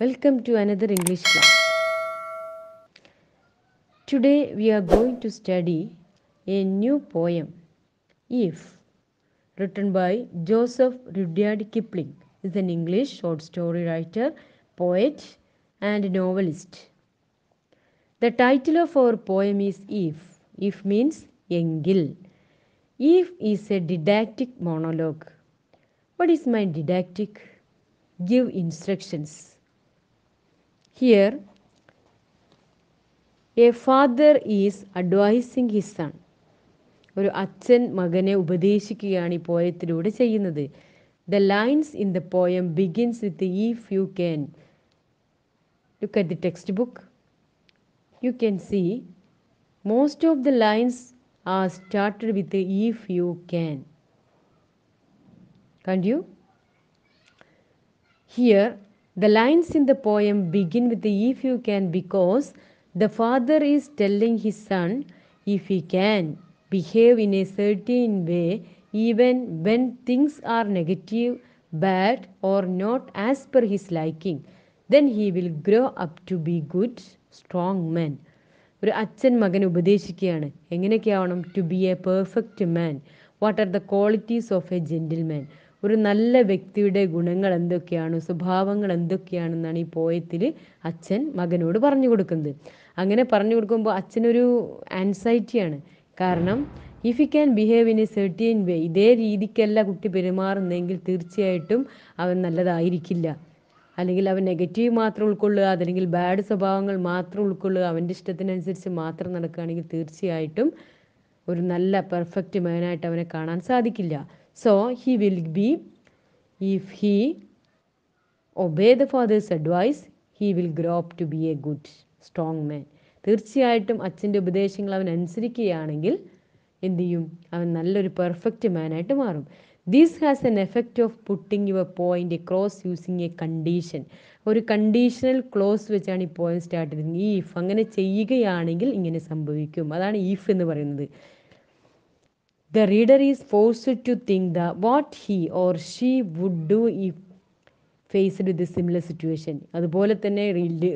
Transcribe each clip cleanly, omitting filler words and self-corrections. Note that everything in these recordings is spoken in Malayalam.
Welcome to another English class. Today we are going to study a new poem, If, written by Joseph Rudyard Kipling. He is an English short story writer, poet, and novelist. The title of our poem is If. If means Engil. If is a didactic monologue. What is my didactic? Give instructions. Here, a father is advising his son. ഒരു അച്ഛൻ മകനെ ഉപദേശിക്കുകയാണ് ഈ പോയത്തിലൂടെ ചെയ്യുന്നത്. The lines in the poem begins with if you can. Look at the textbook. You can see most of the lines are started with the if you can. Can't you? Here, the lines in the poem begin with the if you can because the father is telling his son if he can behave in a certain way even when things are negative, bad or not as per his liking, then he will grow up to be good, strong man. ഒരു അച്ഛൻ മകനെ ഉപദേശിക്കുകയാണ് എങ്ങനെയൊക്കെയാവണം to be a perfect man. What are the qualities of a gentleman. ഒരു നല്ല വ്യക്തിയുടെ ഗുണങ്ങൾ എന്തൊക്കെയാണ്, സ്വഭാവങ്ങൾ എന്തൊക്കെയാണെന്നാണ് ഈ പോയത്തിൽ അച്ഛൻ മകനോട് പറഞ്ഞു കൊടുക്കുന്നത്. അങ്ങനെ പറഞ്ഞു കൊടുക്കുമ്പോൾ അച്ഛനൊരു ആൻസൈറ്റിയാണ്. കാരണം if you can behave in a certain way, ഇതേ രീതിക്കല്ല കുട്ടി പെരുമാറുന്നതെങ്കിൽ തീർച്ചയായിട്ടും അവൻ നല്ലതായിരിക്കില്ല. അല്ലെങ്കിൽ അവൻ നെഗറ്റീവ് മാത്രം ഉൾക്കൊള്ളുക, അതല്ലെങ്കിൽ ബാഡ് സ്വഭാവങ്ങൾ മാത്രം ഉൾക്കൊള്ളുക, അവൻ്റെ ഇഷ്ടത്തിനനുസരിച്ച് മാത്രം നടക്കുകയാണെങ്കിൽ തീർച്ചയായിട്ടും ഒരു നല്ല പെർഫെക്റ്റ് മാനായിട്ട് അവനെ കാണാൻ സാധിക്കില്ല. So he will be, if he obey the father's advice, he will grow up to be a good strong man. തീർച്ചയായിട്ടും അച്ഛൻ്റെ ഉപദേശങ്ങൾ അവൻ അനുസരിക്കുകയാണെങ്കിൽ എന്തു ചെയ്യും? അവൻ നല്ലൊരു പെർഫെക്റ്റ് മാനായിട്ട് മാറും. This has an effect of putting your point across using a condition. ഒരു കണ്ടീഷണൽ ക്ലോസ് വെച്ചാണ് ഈ പോയിന്റ് സ്റ്റാർട്ട് ചെയ്യുന്നത്. ഈഫ് അങ്ങനെ ചെയ്യുകയാണെങ്കിൽ ഇങ്ങനെ സംഭവിക്കും. അതാണ് ഈഫ് എന്ന് പറയുന്നത്. The reader is forced to think that what he or she would do if faced with a similar situation. അതുപോലെ തന്നെ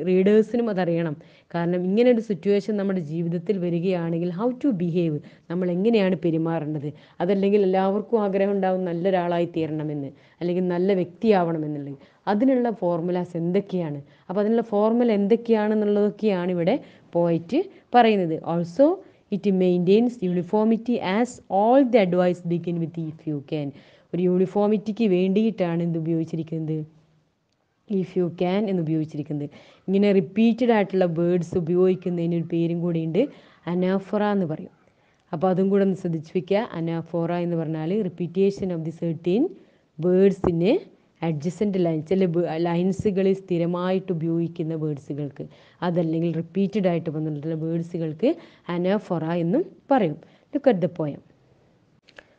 റീഡേഴ്സിനും അതറിയണം. കാരണം ഇങ്ങനെ ഒരു സിറ്റുവേഷൻ നമ്മുടെ ജീവിതത്തിൽ വരികയാണെങ്കിൽ ഹൗ ടു ബിഹേവ്, നമ്മൾ എങ്ങനെയാണ് പെരുമാറേണ്ടത്. അതല്ലെങ്കിൽ എല്ലാവർക്കും ആഗ്രഹം ഉണ്ടാവും നല്ലൊരാളായി തീരണമെന്ന്, അല്ലെങ്കിൽ നല്ല വ്യക്തിയാവണമെന്നുള്ളത്. അതിനുള്ള ഫോർമുലാസ് എന്തൊക്കെയാണ്, അപ്പോൾ അതിനുള്ള ഫോർമുല എന്തൊക്കെയാണെന്നുള്ളതൊക്കെയാണ് ഇവിടെ പോയിറ്റ് പറയുന്നത്. Also it maintains uniformity as all the advice begin with if you can. ഒരു യൂണിഫോമിറ്റിക്ക് വേണ്ടിയിട്ടാണ് ഇത് ഉപയോഗിച്ചിരിക്കുന്നത്, ഇഫ് യു ക്യാൻ എന്ന് ഉപയോഗിച്ചിരിക്കുന്നത്. ഇങ്ങനെ റിപ്പീറ്റഡ് ആയിട്ടുള്ള വേർഡ്സ് ഉപയോഗിക്കുന്നതിന് ഒരു പേരും കൂടിയുണ്ട്, അനാഫോറ എന്ന് പറയും. അപ്പോൾ അതും കൂടെ ഒന്ന് ശ്രദ്ധിച്ച് വയ്ക്കുക. അനാഫോറ എന്ന് പറഞ്ഞാൽ റിപ്പീറ്റേഷൻ ഓഫ് ദി സെർട്ടൻ വേർഡ്സിന് അഡ്ജസൻറ്റ് ലൈൻസ്, ചില ലൈൻസുകളിൽ സ്ഥിരമായിട്ട് ഉപയോഗിക്കുന്ന വേർഡ്സുകൾക്ക്, അതല്ലെങ്കിൽ റിപ്പീറ്റഡ് ആയിട്ട് വന്നിട്ടുള്ള വേർഡ്സുകൾക്ക് അനാഫോറ എന്നും പറയും. Look at the poem.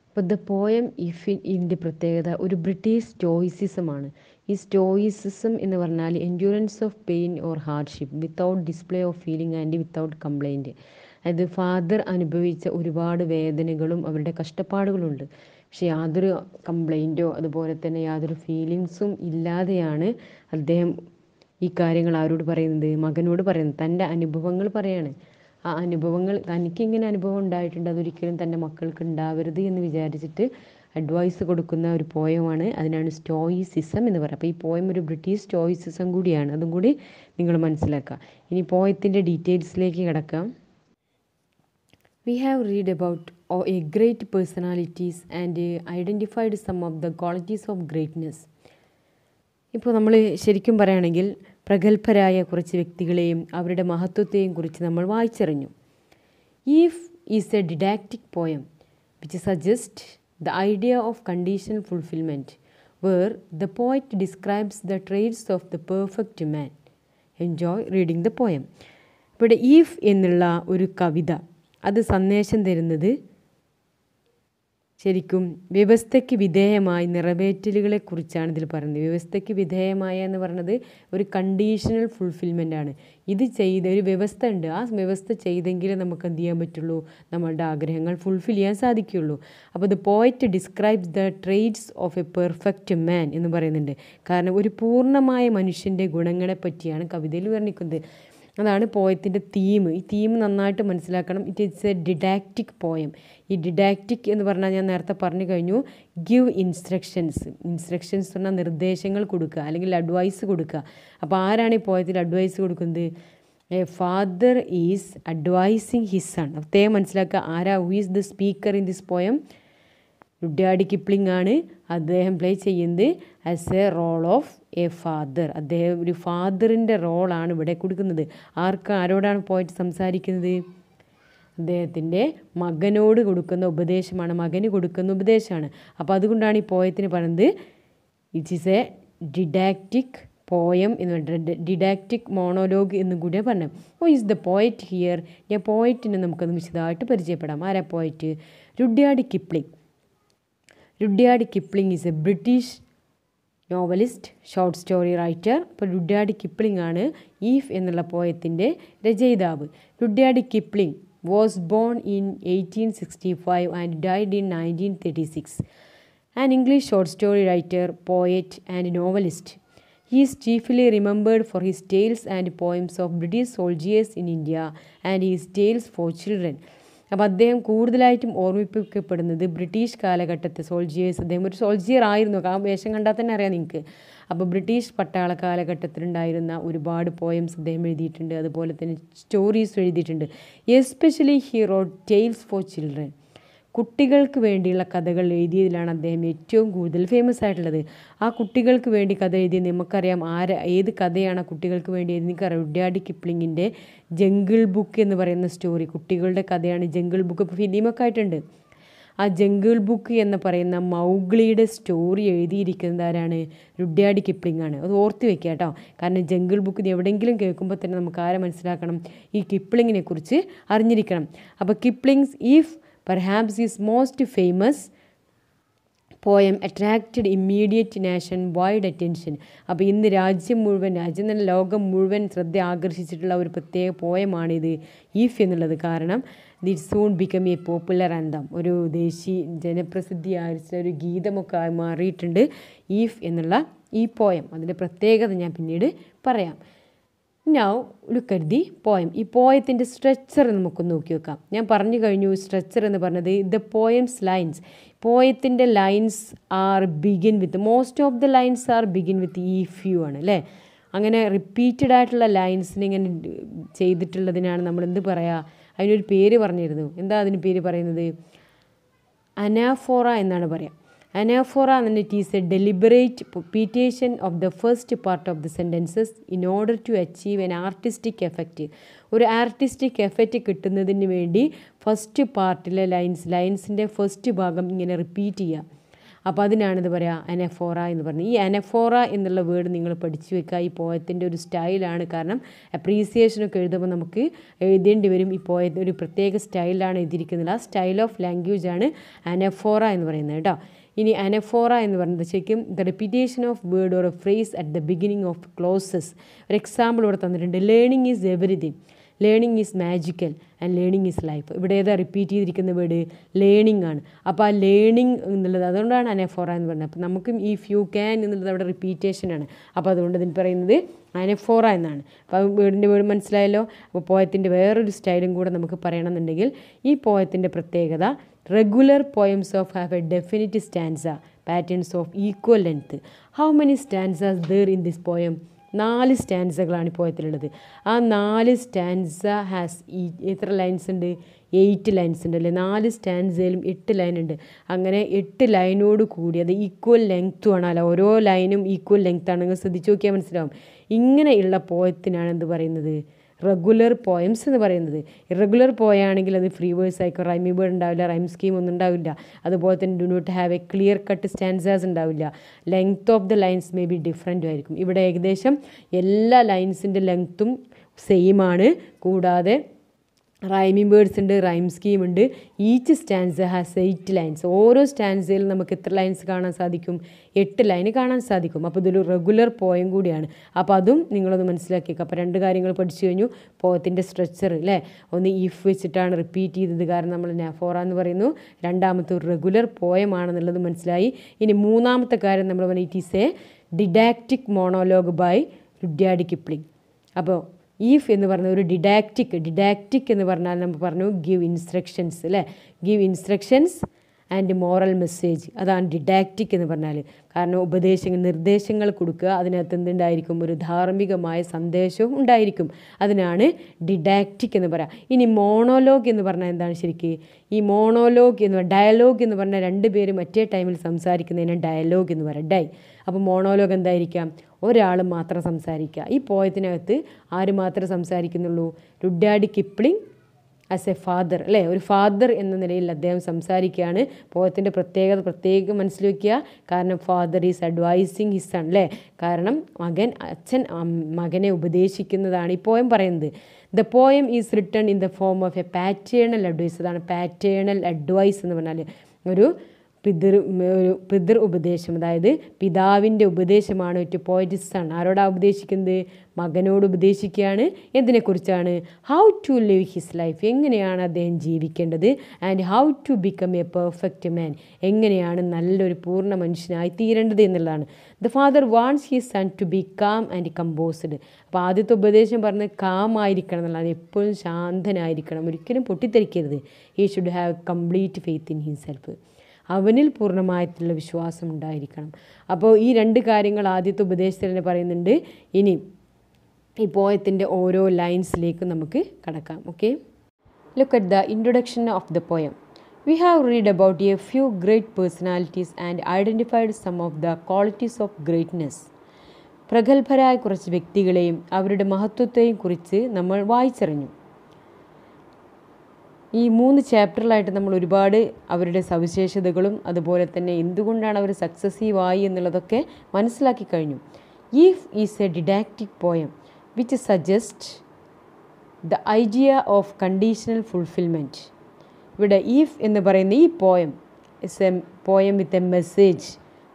അപ്പോൾ ദ പോയം ഇതിൻ്റെ പ്രത്യേകത ഒരു ബ്രിട്ടീഷ് സ്റ്റോയിസിസമാണ്. ഈ സ്റ്റോയിസിസം എന്ന് പറഞ്ഞാൽ endurance of pain or hardship without display of feeling and without complaint. അതായത് ഫാദർ അനുഭവിച്ച ഒരുപാട് വേദനകളും അവരുടെ കഷ്ടപ്പാടുകളുണ്ട്, പക്ഷെ യാതൊരു കംപ്ലൈൻറ്റോ അതുപോലെ തന്നെ യാതൊരു ഫീലിങ്സും ഇല്ലാതെയാണ് അദ്ദേഹം ഈ കാര്യങ്ങൾ ആരോട് പറയുന്നത്? മകനോട് പറയുന്നത്. തൻ്റെ അനുഭവങ്ങൾ പറയാണ്. ആ അനുഭവങ്ങൾ, തനിക്കിങ്ങനെ അനുഭവം ഉണ്ടായിട്ടുണ്ട്, അതൊരിക്കലും തൻ്റെ മക്കൾക്ക് ഉണ്ടാവരുത് എന്ന് വിചാരിച്ചിട്ട് അഡ്വൈസ് കൊടുക്കുന്ന ഒരു പോയമാണ്. അതിനാണ് സ്റ്റോയിസിസം എന്ന് പറയുക. അപ്പോൾ ഈ പോയം ഒരു ബ്രിട്ടീഷ് സ്റ്റോയിസിസം കൂടിയാണ്, അതും കൂടി നിങ്ങൾ മനസ്സിലാക്കുക. ഇനി പോയത്തിൻ്റെ ഡീറ്റെയിൽസിലേക്ക് കിടക്കാം. We have read about a great personalities and identified some of the qualities of greatness. ഇപ്പോൾ നമ്മൾ ശരിക്കും പറയുകയാണെങ്കിൽ പ്രഗത്ഭരായ കുറച്ച് വ്യക്തികളെയും അവരുടെ മഹത്വത്തെയും കുറിച്ച് നമ്മൾ വായിച്ചറിഞ്ഞു. If is a didactic poem which suggest the idea of conditional fulfilment where the poet describes the traits of the perfect man. Enjoy reading the poem. ഇവിടെ ഈഫ് എന്നുള്ള ഒരു കവിത അത് സന്ദേശം തരുന്നത് ശരിക്കും വ്യവസ്ഥയ്ക്ക് വിധേയമായി നിറവേറ്റലുകളെക്കുറിച്ചാണ് ഇതിൽ പറയുന്നത്. വ്യവസ്ഥയ്ക്ക് വിധേയമായ എന്ന് പറയുന്നത് ഒരു കണ്ടീഷണൽ ഫുൾഫിൽമെൻ്റ് ആണ്. ഇത് ചെയ്ത ഒരു വ്യവസ്ഥ ഉണ്ട്, ആ വ്യവസ്ഥ ചെയ്തെങ്കിലേ നമുക്ക് എന്ത് ചെയ്യാൻ പറ്റുള്ളൂ, നമ്മളുടെ ആഗ്രഹങ്ങൾ ഫുൾഫിൽ ചെയ്യാൻ സാധിക്കുകയുള്ളൂ. അപ്പോൾ the poet describes the traits of a perfect മാൻ എന്ന് പറയുന്നുണ്ട്. കാരണം ഒരു പൂർണ്ണമായ മനുഷ്യൻ്റെ ഗുണങ്ങളെ പറ്റിയാണ് കവിതയിൽ വർണ്ണിക്കുന്നത്. അതാണ് പോയത്തിൻ്റെ തീം. ഈ തീം നന്നായിട്ട് മനസ്സിലാക്കണം. It is a didactic poem. ഈ ഡിഡാക്റ്റിക് എന്ന് പറഞ്ഞാൽ ഞാൻ നേരത്തെ പറഞ്ഞു കഴിഞ്ഞു, ഗിവ് ഇൻസ്ട്രക്ഷൻസ്. ഇൻസ്ട്രക്ഷൻസ് പറഞ്ഞാൽ നിർദ്ദേശങ്ങൾ കൊടുക്കുക അല്ലെങ്കിൽ അഡ്വൈസ് കൊടുക്കുക. അപ്പോൾ ആരാണ് ഈ പോയത്തിൽ അഡ്വൈസ് കൊടുക്കുന്നത്? A father is advising his son. പ്രത്യേകം മനസ്സിലാക്കുക, ആരാ, who is the speaker in this poem? Rudyard Kipling ആണ്. അദ്ദേഹം പ്ലേ ചെയ്യുന്നത് as a role of a father. അദ്ദേഹം ഒരു ഫാദറിൻ്റെ റോളാണ് ഇവിടെ കൊടുക്കുന്നത്. ആരോടാണ് പോയിട്ട് സംസാരിക്കുന്നത്? അദ്ദേഹത്തിൻ്റെ മകനോട് കൊടുക്കുന്ന ഉപദേശമാണ്, മകന് കൊടുക്കുന്ന ഉപദേശമാണ്. അപ്പോൾ അതുകൊണ്ടാണ് ഈ പോയത്തിന് പറയുന്നത് it is a didactic poem എന്ന് പറഞ്ഞിട്ട്, ഡിഡാക്റ്റിക് മോണോലോഗ് എന്നും കൂടിയാണ് പറഞ്ഞത്. Who is the poet here? ഞാൻ പോയറ്റിനെ നമുക്കൊന്ന് വിശദമായിട്ട് പരിചയപ്പെടാം. ആരാ poet? Rudyard Kipling. Rudyard Kipling is a British novelist, short story writer. അപ്പോൾ രുഡ്യാർഡ് കിപ്ലിംഗ് ആണ് ഈഫ് എന്നുള്ള പോയത്തിൻ്റെ രചയിതാവ്. Rudyard Kipling was born in 1865 and died in 1936. An English short story writer, poet and novelist. He is chiefly remembered for his tales and poems of British soldiers in India and his tales for children. അപ്പോൾ അദ്ദേഹം കൂടുതലായിട്ടും ഓർമ്മിപ്പിക്കപ്പെടുന്നത് ബ്രിട്ടീഷ് കാലഘട്ടത്തെ സോൾജിയേഴ്സ്. അദ്ദേഹം ഒരു സോൾജിയർ ആയിരുന്നു, ആ വേഷം കണ്ടാൽ തന്നെ അറിയാം നിങ്ങൾക്ക്. അപ്പോൾ ബ്രിട്ടീഷ് പട്ടാള കാലഘട്ടത്തിലുണ്ടായിരുന്ന ഒരുപാട് പോയംസ് അദ്ദേഹം എഴുതിയിട്ടുണ്ട്, അതുപോലെ തന്നെ സ്റ്റോറീസ് എഴുതിയിട്ടുണ്ട്. Especially he wrote tales for children. കുട്ടികൾക്ക് വേണ്ടിയുള്ള കഥകൾ എഴുതിയതിലാണ് അദ്ദേഹം ഏറ്റവും കൂടുതൽ ഫേമസ് ആയിട്ടുള്ളത്. ആ കുട്ടികൾക്ക് വേണ്ടി കഥ എഴുതിയത് നമുക്കറിയാം. ഏത് കഥയാണ് കുട്ടികൾക്ക് വേണ്ടി എഴുതി? എനിക്കറിയാം, രുഡ്യാർഡ് കിപ്ലിങ്ങിൻ്റെ ജംഗിൾ ബുക്ക് എന്ന് പറയുന്ന സ്റ്റോറി കുട്ടികളുടെ കഥയാണ്. ജംഗിൾ ബുക്ക് ഇപ്പോൾ ഫിലിമൊക്കെ ആയിട്ടുണ്ട്. ആ ജംഗിൾ ബുക്ക് എന്ന് പറയുന്ന മൗഗ്ലിയുടെ സ്റ്റോറി എഴുതിയിരിക്കുന്നത് ആരാണ്? രുഡ്യാർഡ് കിപ്ലിംഗ് ആണ്. അത് ഓർത്ത് വെക്കുക കേട്ടോ. കാരണം ജംഗിൾ ബുക്ക് എവിടെയെങ്കിലും കേൾക്കുമ്പോൾ തന്നെ നമുക്ക് ആരെ മനസ്സിലാക്കണം? ഈ കിപ്ലിങ്ങിനെ കുറിച്ച് അറിഞ്ഞിരിക്കണം. അപ്പോൾ കിപ്ലിങ്സ് if perhaps his most famous poem attracted immediate nation-wide attention. അപ്പോൾ ഇന്ന് രാജ്യം തന്നെ ലോകം മുഴുവൻ ശ്രദ്ധ ആകർഷിച്ചിട്ടുള്ള ഒരു പ്രത്യേക പോയമാണിത്, ഈഫ് എന്നുള്ളത്. കാരണം it soon become a popular anthem, ഒരു ജനപ്രസിദ്ധി ആയിരിച്ച ഒരു ഗീതമൊക്കെ മാറിയിട്ടുണ്ട് ഈഫ് എന്നുള്ള ഈ പോയം. അതിൻ്റെ പ്രത്യേകത ഞാൻ പിന്നീട് പറയാം. Now look at the poem. ഈ പോയത്തിൻ്റെ സ്ട്രക്ചർ നമുക്ക് നോക്കി വെക്കാം. ഞാൻ പറഞ്ഞു കഴിഞ്ഞു സ്ട്രക്ചർ എന്ന് പറഞ്ഞത് ദ പോയംസ് ലൈൻസ്. പോയത്തിൻ്റെ lines are begin with, most of the lines are begin with if you ആണ് അല്ലേ. അങ്ങനെ റിപ്പീറ്റഡ് ആയിട്ടുള്ള ലൈൻസിനെ ഇങ്ങനെ ചെയ്തിട്ടുള്ളതിനാണ് നമ്മൾ എന്ത് പറയുക? അതിനൊരു പേര് പറഞ്ഞിരുന്നു. എന്താ അതിന് പേര് പറയുന്നത്? അനാഫോറ എന്നാണ് പറയുക. Anaphora and it is a deliberate repetition of the first part of the sentences in order to achieve an artistic effect. ഒരു ആർട്ടിസ്റ്റിക് എഫക്റ്റ് കിട്ടുന്നതിന് വേണ്ടി ഫസ്റ്റ് പാർട്ടിലെ ലൈൻസിൻ്റെ ഫസ്റ്റ് ഭാഗം ഇങ്ങനെ റിപ്പീറ്റ് ചെയ്യുക. അപ്പോൾ അതിനാണിത് പറയുക അനഫോറ എന്ന് പറഞ്ഞത്. ഈ അനഫോറ എന്നുള്ള വേർഡ് നിങ്ങൾ പഠിച്ചു വെക്കുക. ഈ പോയത്തിൻ്റെ ഒരു സ്റ്റൈലാണ്. കാരണം അപ്രീസിയേഷനൊക്കെ എഴുതുമ്പോൾ നമുക്ക് എഴുതേണ്ടി വരും. ഈ പോയത്ത് ഒരു പ്രത്യേക സ്റ്റൈലാണ് എഴുതിയിരിക്കുന്നത്. ആ സ്റ്റൈൽ ഓഫ് ലാംഗ്വേജ് ആണ് അനഫോറ എന്ന് പറയുന്നത് കേട്ടോ. ഇനി അനഫോറ എന്ന് പറയുന്നത് ശരിക്കും the repetition of word or a phrase at the beginning of clauses. ഒരു എക്സാമ്പിൾ ഇവിടെ തന്നിട്ടുണ്ട്. Learning is everything, learning is magical and learning is life. ഇവിടെ ഏതാ റിപ്പീറ്റ് ചെയ്തിരിക്കുന്ന വേർഡ്? ലേണിംഗ് ആണ്. അപ്പോൾ ആ ലേണിംഗ് എന്നുള്ളത് അതുകൊണ്ടാണ് അനഫോറ എന്ന് പറയുന്നത്. അപ്പോൾ നമുക്കും ഈ ഫ്യൂ ക്യാൻ എന്നുള്ളത് അവിടെ റിപ്പീറ്റേഷനാണ്. അപ്പോൾ അതുകൊണ്ട് ഇതിന് പറയുന്നത് അനഫോറ എന്നാണ്. അപ്പോൾ വേർഡിൻ്റെ വേർഡ് മനസ്സിലായല്ലോ. അപ്പോൾ പോയത്തിൻ്റെ വേറൊരു സ്റ്റൈലും കൂടെ നമുക്ക് പറയണമെന്നുണ്ടെങ്കിൽ ഈ പോയത്തിൻ്റെ പ്രത്യേകത regular poems of have a definite stanza, patterns of equal length. How many stanzas there in this poem? 4 സ്റ്റാൻസകളാണ് ഈ പോയത്തിലുള്ളത്. ആ 4 സ്റ്റാൻസ ഹാസ് എത്ര ലൈൻസ് ഉണ്ട്? 8 ലൈൻസ് ഉണ്ട് അല്ലേ. 4 സ്റ്റാൻസയിലും 8 ലൈൻ ഉണ്ട്. അങ്ങനെ 8 ലൈനോട് കൂടി അത് ഈക്വൽ ലെങ്ത്തും ആണ് അല്ല. ഓരോ ലൈനും ഈക്വൽ ലെങ്ത് ആണ്. നിങ്ങൾ ശ്രദ്ധിച്ച് നോക്കിയാൽ മനസ്സിലാവും. ഇങ്ങനെയുള്ള പോയത്തിനാണ് എന്ത് പറയുന്നത്? റെഗുലർ പോയംസ് എന്ന് പറയുന്നത്. ഇറഗുലർ പോയാണെങ്കിൽ അത് ഫ്രീ വേഴ്സ് ആയിക്കോ, റൈമി വേർഡ് ഉണ്ടാവില്ല, റൈം സ്കീം ഒന്നും ഉണ്ടാവില്ല. അതുപോലെ തന്നെ do not have a clear cut stanzas ഉണ്ടാവില്ല. Length of the lines may be different ആയിരിക്കും. ഇവിടെ ഏകദേശം എല്ലാ ലൈൻസിൻ്റെ ലെങ്ത്തും സെയിം ആണ്. കൂടാതെ റൈമിംഗ് വേർഡ്സ് ഉണ്ട്, റൈം സ്കീം ഉണ്ട്. Each stanza has 8 lines. ഓരോ സ്റ്റാൻസയിൽ നമുക്ക് എത്ര ലൈൻസ് കാണാൻ സാധിക്കും? 8 ലൈന് കാണാൻ സാധിക്കും. അപ്പോൾ ഇതൊരു റെഗുലർ പോയം കൂടിയാണ്. അപ്പോൾ അതും നിങ്ങളൊന്ന് മനസ്സിലാക്കിയേക്കുക. അപ്പോൾ 2 കാര്യങ്ങൾ പഠിച്ചു കഴിഞ്ഞു. പോയത്തിൻ്റെ സ്ട്രക്ചർ അല്ലേ, ഒന്ന് ഇഫ് വെച്ചിട്ടാണ് റിപ്പീറ്റ് ചെയ്തത്, കാരണം നമ്മൾ നാഫോറ എന്ന് പറയുന്നു. രണ്ടാമത്തെ ഒരു റെഗുലർ പോയമാണെന്നുള്ളത് മനസ്സിലായി. ഇനി മൂന്നാമത്തെ കാര്യം നമ്മൾ പറഞ്ഞു, it is a didactic monologue by Rudyard Kipling. അപ്പോൾ ഈഫ് എന്ന് പറഞ്ഞ ഒരു ഡിഡാക്റ്റിക് എന്ന് പറഞ്ഞാൽ നമ്മൾ പറഞ്ഞു ഗിവ് ഇൻസ്ട്രക്ഷൻസ് അല്ലേ, give instructions and moral message, അതാണ് ഡിഡാക്റ്റിക് എന്ന് പറഞ്ഞാൽ. കാരണം നിർദ്ദേശങ്ങൾ കൊടുക്കുക, അതിനകത്ത് എന്തുണ്ടായിരിക്കും? ഒരു ധാർമ്മികമായ സന്ദേശവും ഉണ്ടായിരിക്കും. അതിനാണ് ഡിഡാക്റ്റിക് എന്ന് പറയാം. ഇനി മോണോലോഗ് എന്ന് പറഞ്ഞാൽ എന്താണ് ശരിക്ക്? ഈ മോണോലോഗ് എന്ന് ഡയലോഗ് എന്ന് പറഞ്ഞാൽ 2 പേര് മറ്റേ ടൈമിൽ സംസാരിക്കുന്നതിന് ഡയലോഗ് എന്ന് പറയാം. അപ്പോൾ മോണോലോഗ് എന്തായിരിക്കാം? ഒരാൾ മാത്രം സംസാരിക്കുക. ഈ പോയത്തിനകത്ത് ആര് മാത്രമേ സംസാരിക്കുന്നുള്ളൂ? രുഡ്യാർഡ് കിപ്ലിംഗ് ആസ് എ ഫാദർ അല്ലേ, ഒരു ഫാദർ എന്ന നിലയിൽ അദ്ദേഹം സംസാരിക്കുകയാണ്. പോയത്തിൻ്റെ പ്രത്യേകം മനസ്സിൽ വയ്ക്കുക. കാരണം father is advising his son അല്ലേ, കാരണം അച്ഛൻ മകനെ ഉപദേശിക്കുന്നതാണ് ഈ പോയം പറയുന്നത്. The poem is written in the form of a paternal advice. അതാണ് പാറ്റേണൽ അഡ്വൈസ് എന്ന് പറഞ്ഞാൽ ഒരു പിതൃ ഉപദേശം, അതായത് പിതാവിൻ്റെ ഉപദേശമാണ് ടു പോയിറ്റ് സൺ. ആരോടാണ് ഉപദേശിക്കുന്നത്? മകനോട് ഉപദേശിക്കുകയാണ്. എന്തിനെക്കുറിച്ചാണ്? How to live his life, എങ്ങനെയാണ് അദ്ദേഹം ജീവിക്കേണ്ടത്, and how to become a perfect man, എങ്ങനെയാണ് നല്ലൊരു പൂർണ്ണ മനുഷ്യനായി തീരേണ്ടത് എന്നുള്ളതാണ്. The father wants his son to be calm and composed. അപ്പോൾ ആദ്യത്തെ ഉപദേശം പറഞ്ഞത് കാം ആയിരിക്കണം എന്നുള്ളത്, എപ്പോഴും ശാന്തനായിരിക്കണം, ഒരിക്കലും പൊട്ടിത്തെറിക്കരുത്. He should have complete faith in himself, അവനിൽ പൂർണ്ണമായിട്ടുള്ള വിശ്വാസം ഉണ്ടായിരിക്കണം. അപ്പോൾ ഈ 2 കാര്യങ്ങൾ ആദ്യത്തെ ഉപദേശത്തിൽ തന്നെ പറയുന്നുണ്ട്. ഇനി ഈ പോയത്തിൻ്റെ ഓരോ ലൈൻസിലേക്ക് നമുക്ക് കടക്കാം. Okay, look at the introduction of the poem. We have read about a few great personalities and identified some of the qualities of greatness. പ്രഗത്ഭരായ കുറച്ച് വ്യക്തികളെയും അവരുടെ മഹത്വത്തെയും കുറിച്ച് നമ്മൾ വായിച്ചറിഞ്ഞു. ഈ 3 ചാപ്റ്ററിലായിട്ട് നമ്മൾ ഒരുപാട് അവരുടെ സവിശേഷതകളും അതുപോലെ തന്നെ എന്തുകൊണ്ടാണ് അവർ സക്സസീവായി എന്നുള്ളതൊക്കെ മനസ്സിലാക്കി കഴിഞ്ഞു. If is a didactic poem which suggest the idea of conditional fulfilment. ഇവിടെ ഈഫ് എന്ന് പറയുന്ന ഈ poem is a poem with a message,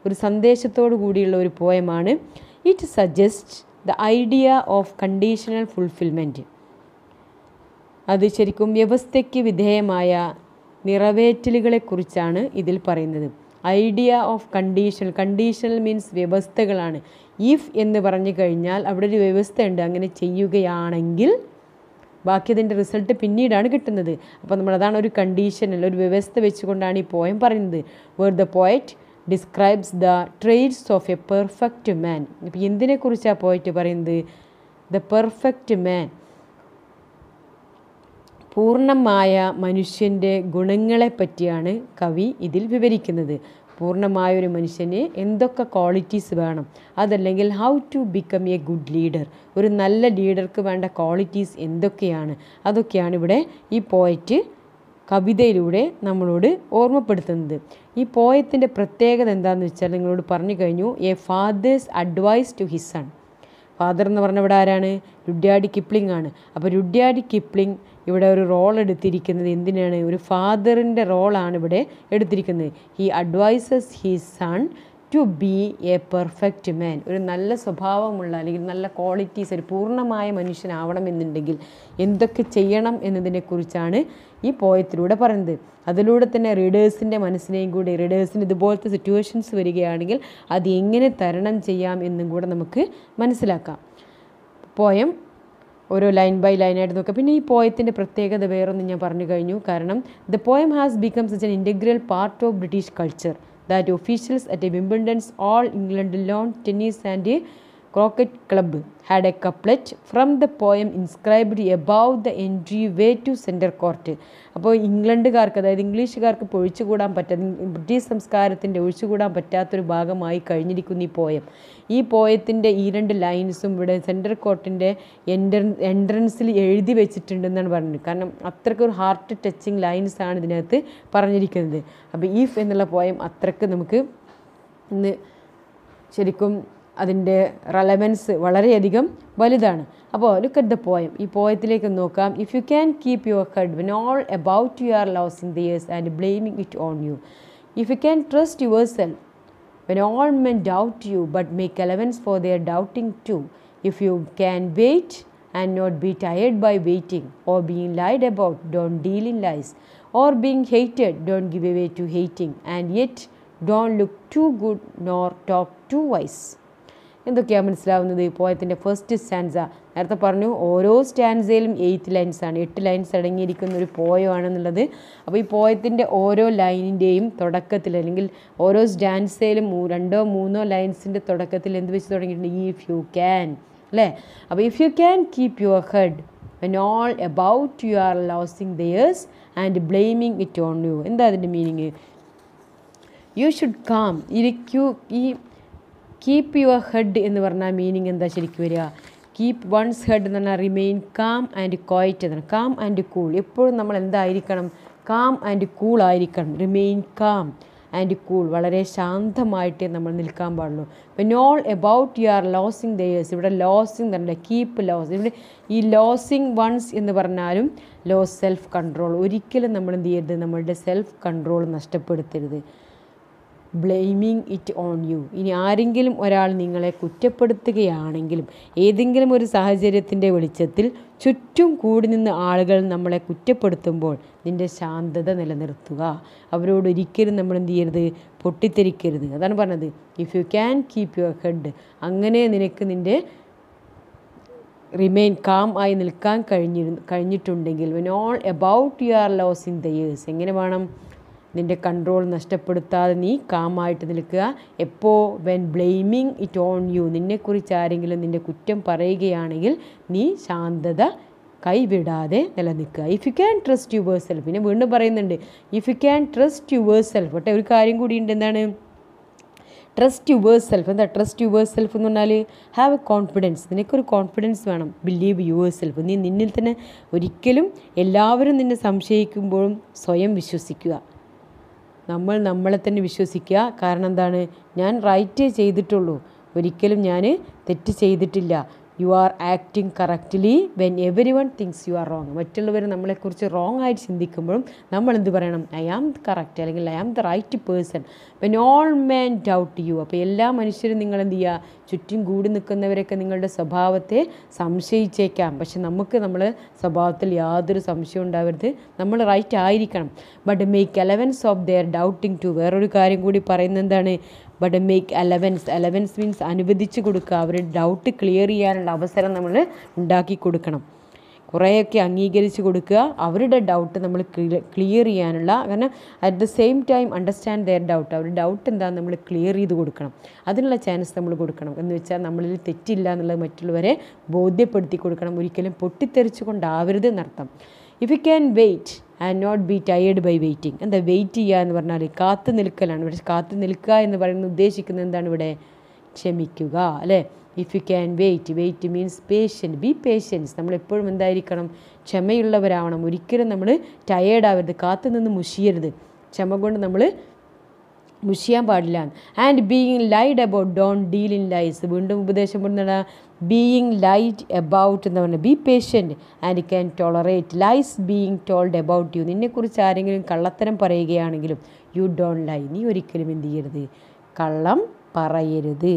ഒരു സന്ദേശത്തോടു കൂടിയുള്ള ഒരു പോയമാണ്. It suggest the idea of conditional fulfilment. അത് ശരിക്കും വ്യവസ്ഥയ്ക്ക് വിധേയമായ നിറവേറ്റലുകളെക്കുറിച്ചാണ് ഇതിൽ പറയുന്നത്. ഐഡിയ ഓഫ് കണ്ടീഷണൽ മീൻസ് വ്യവസ്ഥകളാണ്. ഇഫ് എന്ന് പറഞ്ഞു കഴിഞ്ഞാൽ അവിടെ ഒരു വ്യവസ്ഥയുണ്ട്, അങ്ങനെ ചെയ്യുകയാണെങ്കിൽ ബാക്കി അതിൻ്റെ റിസൾട്ട് പിന്നീടാണ് കിട്ടുന്നത്. അപ്പോൾ നമ്മളതാണ് ഒരു കണ്ടീഷനൽ, ഒരു വ്യവസ്ഥ വെച്ചുകൊണ്ടാണ് ഈ പോയം പറയുന്നത്. Where the poet describes the traits of a perfect man. ഇപ്പോൾ എന്തിനെക്കുറിച്ചാണ് പോയറ്റ് പറയുന്നത്? ദ പെർഫെക്റ്റ് മാൻ, പൂർണ്ണമായ മനുഷ്യൻ്റെ ഗുണങ്ങളെ പറ്റിയാണ് കവി ഇതിൽ വിവരിക്കുന്നത്. പൂർണ്ണമായൊരു മനുഷ്യന് എന്തൊക്കെ ക്വാളിറ്റീസ് വേണം, അതല്ലെങ്കിൽ how to become a good leader, ഒരു നല്ല ലീഡർക്ക് വേണ്ട ക്വാളിറ്റീസ് എന്തൊക്കെയാണ്, അതൊക്കെയാണ് ഇവിടെ ഈ പോയറ്റ് കവിതയിലൂടെ നമ്മളോട് ഓർമ്മപ്പെടുത്തുന്നത്. ഈ പോയത്തിൻ്റെ പ്രത്യേകത എന്താണെന്ന് വെച്ചാൽ നിങ്ങളോട് പറഞ്ഞു കഴിഞ്ഞു. A father's advice to his son. Father എന്ന് പറഞ്ഞ ഇവിടെ ആരാണ്? രുഡ്യാർഡ് കിപ്ലിംഗ് ആണ്. അപ്പോൾ രുഡ്യാർഡ് കിപ്ലിംഗ് ഇവിടെ ഒരു റോൾ എടുത്തിരിക്കുന്നത് എന്തിനാണ്? ഒരു ഫാദറിൻ്റെ റോളാണ് ഇവിടെ എടുത്തിരിക്കുന്നത്. He advises his son to be a perfect man. ഒരു നല്ല സ്വഭാവമുള്ള അല്ലെങ്കിൽ നല്ല ക്വാളിറ്റീസ്, ഒരു പൂർണ്ണമായ മനുഷ്യനാവണമെന്നുണ്ടെങ്കിൽ എന്തൊക്കെ ചെയ്യണം എന്നതിനെക്കുറിച്ചാണ് ഈ പോയത്തിലൂടെ പറയുന്നത്. അതിലൂടെ തന്നെ റീഡേഴ്സിൻ്റെ മനസ്സിനെയും കൂടി, റീഡേഴ്സിന് ഇതുപോലത്തെ സിറ്റുവേഷൻസ് വരികയാണെങ്കിൽ അത് എങ്ങനെ തരണം ചെയ്യാം എന്നും കൂടെ നമുക്ക് മനസ്സിലാക്കാം. പോയം ഓരോ ലൈൻ ബൈ ലൈനായിട്ട് നോക്കാം. പിന്നെ ഈ പോയത്തിൻ്റെ പ്രത്യേകത വേറൊന്നും ഞാൻ പറഞ്ഞു കഴിഞ്ഞു. കാരണം the poem has become such an integral part of British culture that officials at a Wimbledon's All England Lawn Tennis and Croquet Club had a couplet from the poem inscribed above the entryway to Centre Court. അപ്പോൾ ഇംഗ്ലണ്ടുകാർക്ക്, അതായത് ഇംഗ്ലീഷുകാർക്ക് ഇപ്പോൾ ഒഴിച്ചുകൂടാൻ പറ്റാത്ത, ബ്രിട്ടീഷ് സംസ്കാരത്തിൻ്റെ ഒഴിച്ചുകൂടാൻ പറ്റാത്തൊരു ഭാഗമായി കഴിഞ്ഞിരിക്കുന്നു ഈ പോയം. ഈ പോയത്തിൻ്റെ ഈ 2 ലൈൻസും ഇവിടെ സെൻറ്റർ കോർട്ടിൻ്റെ എൻട്രൻസിൽ എഴുതി വെച്ചിട്ടുണ്ടെന്നാണ് പറഞ്ഞത്. കാരണം അത്രയ്ക്കൊരു ഹാർട്ട് ടച്ചിങ് ലൈൻസാണ് ഇതിനകത്ത് പറഞ്ഞിരിക്കുന്നത്. അപ്പോൾ ഈഫ് എന്നുള്ള പോയം അത്രയ്ക്ക് നമുക്ക് ഇന്ന് ശരിക്കും അതിൻ്റെ റെലവൻസ് വളരെയധികം വലുതാണ്. അപ്പോൾ ലുക്ക് അറ്റ് ദ പോയം. ഈ പോയത്തിലേക്ക് നോക്കാം. If you can keep your head when all about you are losing theirs and blaming it on you. If you can trust yourself when all men doubt you but make allowance for their doubting too. If you can wait and not be tired by waiting, or being lied about, don't deal in lies, or being hated, don't give way to hating, and yet don't look too good nor talk too wise. എന്തൊക്കെയാണ് മനസ്സിലാവുന്നത്? പോയത്തിൻ്റെ ഫസ്റ്റ് സ്റ്റാൻസ. നേരത്തെ പറഞ്ഞു ഓരോ സ്റ്റാൻസയിലും 8 ലൈൻസാണ്, 8 ലൈൻസ് അടങ്ങിയിരിക്കുന്ന ഒരു പോയമാണെന്നുള്ളത്. അപ്പോൾ ഈ പോയത്തിൻ്റെ ഓരോ ലൈനിൻ്റെയും തുടക്കത്തിൽ അല്ലെങ്കിൽ ഓരോ സ്റ്റാൻസയിലും 2-3 ലൈൻസിൻ്റെ തുടക്കത്തിൽ എന്ത് വെച്ച് തുടങ്ങിയിട്ടുണ്ട്? ഇഫ് യു ക്യാൻ, അല്ലേ? അപ്പോൾ if you can keep your head when all about you are losing theirs and blaming it on you. എന്താ അതിൻ്റെ മീനിങ്? You should calm. ഈ കീപ്പ് യുവർ ഹെഡ് എന്ന് പറഞ്ഞാൽ മീനിങ് എന്താ ശരിക്കും വരിക? കീപ്പ് വൺസ് ഹെഡ് എന്ന് പറഞ്ഞാൽ റിമെയിൻ കാം ആൻഡ് ക്വയറ്റ് എന്നാണ്. Calm and cool. എപ്പോഴും നമ്മൾ എന്തായിരിക്കണം? കാം ആൻഡ് കൂൾ ആയിരിക്കണം. Remain calm and cool. വളരെ ശാന്തമായിട്ടേ നമ്മൾ നിൽക്കാൻ പാടുള്ളൂ. When all about you are losing theirs. ഇവിടെ ലോസിംഗ് എന്ന് പറഞ്ഞാൽ കീപ്പ് ലോസ്. ഇവിടെ ഈ ലോസിംഗ് വൺസ് എന്ന് പറഞ്ഞാലും ലോസ് സെൽഫ് കൺട്രോൾ. ഒരിക്കലും നമ്മൾ എന്ത് ചെയ്യരുത്? നമ്മളുടെ സെൽഫ് കൺട്രോൾ നഷ്ടപ്പെടുത്തരുത്. Blaming it on U. ഇനി ആരെങ്കിലും ഒരാൾ നിങ്ങളെ കുറ്റപ്പെടുത്തുകയാണെങ്കിലും ഏതെങ്കിലും ഒരു സാഹചര്യത്തിൻ്റെ വെളിച്ചത്തിൽ ചുറ്റും കൂടി നിന്ന് ആളുകൾ നമ്മളെ കുറ്റപ്പെടുത്തുമ്പോൾ നിൻ്റെ ശാന്തത നിലനിർത്തുക. അവരോട് ഒരിക്കലും നമ്മൾ എന്ത് ചെയ്യരുത്? പൊട്ടിത്തെറിക്കരുത്. അതാണ് പറഞ്ഞത്. If you can keep your head. അങ്ങനെ നിനക്ക് നിൻ്റെ റിമെയിൻ കാം ആയി നിൽക്കാൻ കഴിഞ്ഞിട്ടുണ്ടെങ്കിൽ when all about you are losing theirs. എങ്ങനെ വേണം? നിൻ്റെ കൺട്രോൾ നഷ്ടപ്പെടുത്താതെ നീ കാമായിട്ട് നിൽക്കുക. എപ്പോൾ? When blaming it on you. നിന്നെക്കുറിച്ച് ആരെങ്കിലും നിൻ്റെ കുറ്റം പറയുകയാണെങ്കിൽ നീ ശാന്തത കൈവിടാതെ നിലനിൽക്കുക. If you can trust yourself. പിന്നെ വീണ്ടും പറയുന്നുണ്ട് if you can trust yourself. പക്ഷേ ഒരു കാര്യം കൂടിയുണ്ട്. എന്താണ്? Trust your self. എന്താ ട്രസ്റ്റ് യുവർ സെൽഫ് എന്ന് പറഞ്ഞാൽ? Have A confidence. നിനക്കൊരു കോൺഫിഡൻസ് വേണം. Believe your self. നീ നിന്നിൽ തന്നെ ഒരിക്കലും എല്ലാവരും നിന്നെ സംശയിക്കുമ്പോഴും സ്വയം വിശ്വസിക്കുക. നമ്മൾ നമ്മളെ തന്നെ വിശ്വസിക്കുക. കാരണം എന്താണ്? ഞാൻ റൈറ്റേ ചെയ്തിട്ടുള്ളൂ, ഒരിക്കലും ഞാൻ തെറ്റ് ചെയ്തിട്ടില്ല. You are acting correctly when everyone thinks you are wrong. മറ്റുള്ളവർ നമ്മളെക്കുറിച്ച് റോങ് ആയിട്ട് ചിന്തിക്കുമ്പോഴും നമ്മൾ എന്ത് പറയണം? ഐ ആം കറക്റ്റ്, അല്ലെങ്കിൽ I am the right person. When all men doubt you. അപ്പോൾ എല്ലാ മനുഷ്യരും നിങ്ങൾ എന്ത് ചെയ്യുക? ചുറ്റും കൂടി നിൽക്കുന്നവരൊക്കെ നിങ്ങളുടെ സ്വഭാവത്തെ സംശയിച്ചേക്കാം. പക്ഷെ നമുക്ക് നമ്മളെ സ്വഭാവത്തിൽ യാതൊരു സംശയം ഉണ്ടാവരുത്. നമ്മൾ റൈറ്റ് ആയിരിക്കണം. But make allowance of their doubting to. വേറൊരു കാര്യം കൂടി പറയുന്നത് എന്താണ്? But make allowance. Allowance means അനുവദിച്ച് കൊടുക്കുക. അവരുടെ ഡൗട്ട് ക്ലിയർ ചെയ്യാനുള്ള അവസരം നമ്മൾ ഉണ്ടാക്കി കൊടുക്കണം. കുറേയൊക്കെ അംഗീകരിച്ച് കൊടുക്കുക. അവരുടെ ഡൗട്ട് നമ്മൾ ക്ലിയർ ചെയ്യാനുള്ള, കാരണം at the same time understand there doubt. അവരുടെ ഡൗട്ട് എന്താണെന്ന് നമ്മൾ ക്ലിയർ ചെയ്ത് കൊടുക്കണം. അതിനുള്ള ചാൻസ് നമ്മൾ കൊടുക്കണം. എന്ന് വെച്ചാൽ നമ്മളിൽ തെറ്റില്ല എന്നുള്ളത് മറ്റുള്ളവരെ ബോധ്യപ്പെടുത്തി കൊടുക്കണം. ഒരിക്കലും പൊട്ടിത്തെറിച്ചു കൊണ്ടാവരുത് എന്നർത്ഥം. If you can wait and not be tired by waiting. എന്താ വെയിറ്റ് ചെയ്യുക എന്ന് പറഞ്ഞാൽ? കാത്തു നിൽക്കലാണ്. പക്ഷേ കാത്തു നിൽക്കുക എന്ന് പറയുന്നത് ഉദ്ദേശിക്കുന്നത് എന്താണ് ഇവിടെ? ക്ഷമിക്കുക, അല്ലേ? If you can wait. Wait means patient. Be patience. നമ്മളെപ്പോഴും എന്തായിരിക്കണം? ക്ഷമയുള്ളവരാവണം. ഒരിക്കലും നമ്മൾ ടയേർഡ് ആവരുത്. കാത്തു നിന്ന് മുഷിയരുത്. ക്ഷമ കൊണ്ട് നമ്മൾ മുഷിയാൻ പാടില്ല. And being lied about don't deal in lies. വീണ്ടും ഉപദേശം പറയുന്നത് ബീയിങ് ലൈഡ് അബൌട്ട് എന്ന് പറഞ്ഞാൽ be patient and can tolerate lies being told about you. നിന്നെക്കുറിച്ച് ആരെങ്കിലും കള്ളത്തരം പറയുകയാണെങ്കിലും യു ഡോണ്ട് ലൈ. നീ ഒരിക്കലും എന്ത് ചെയ്യരുത്? കള്ളം പറയരുത്.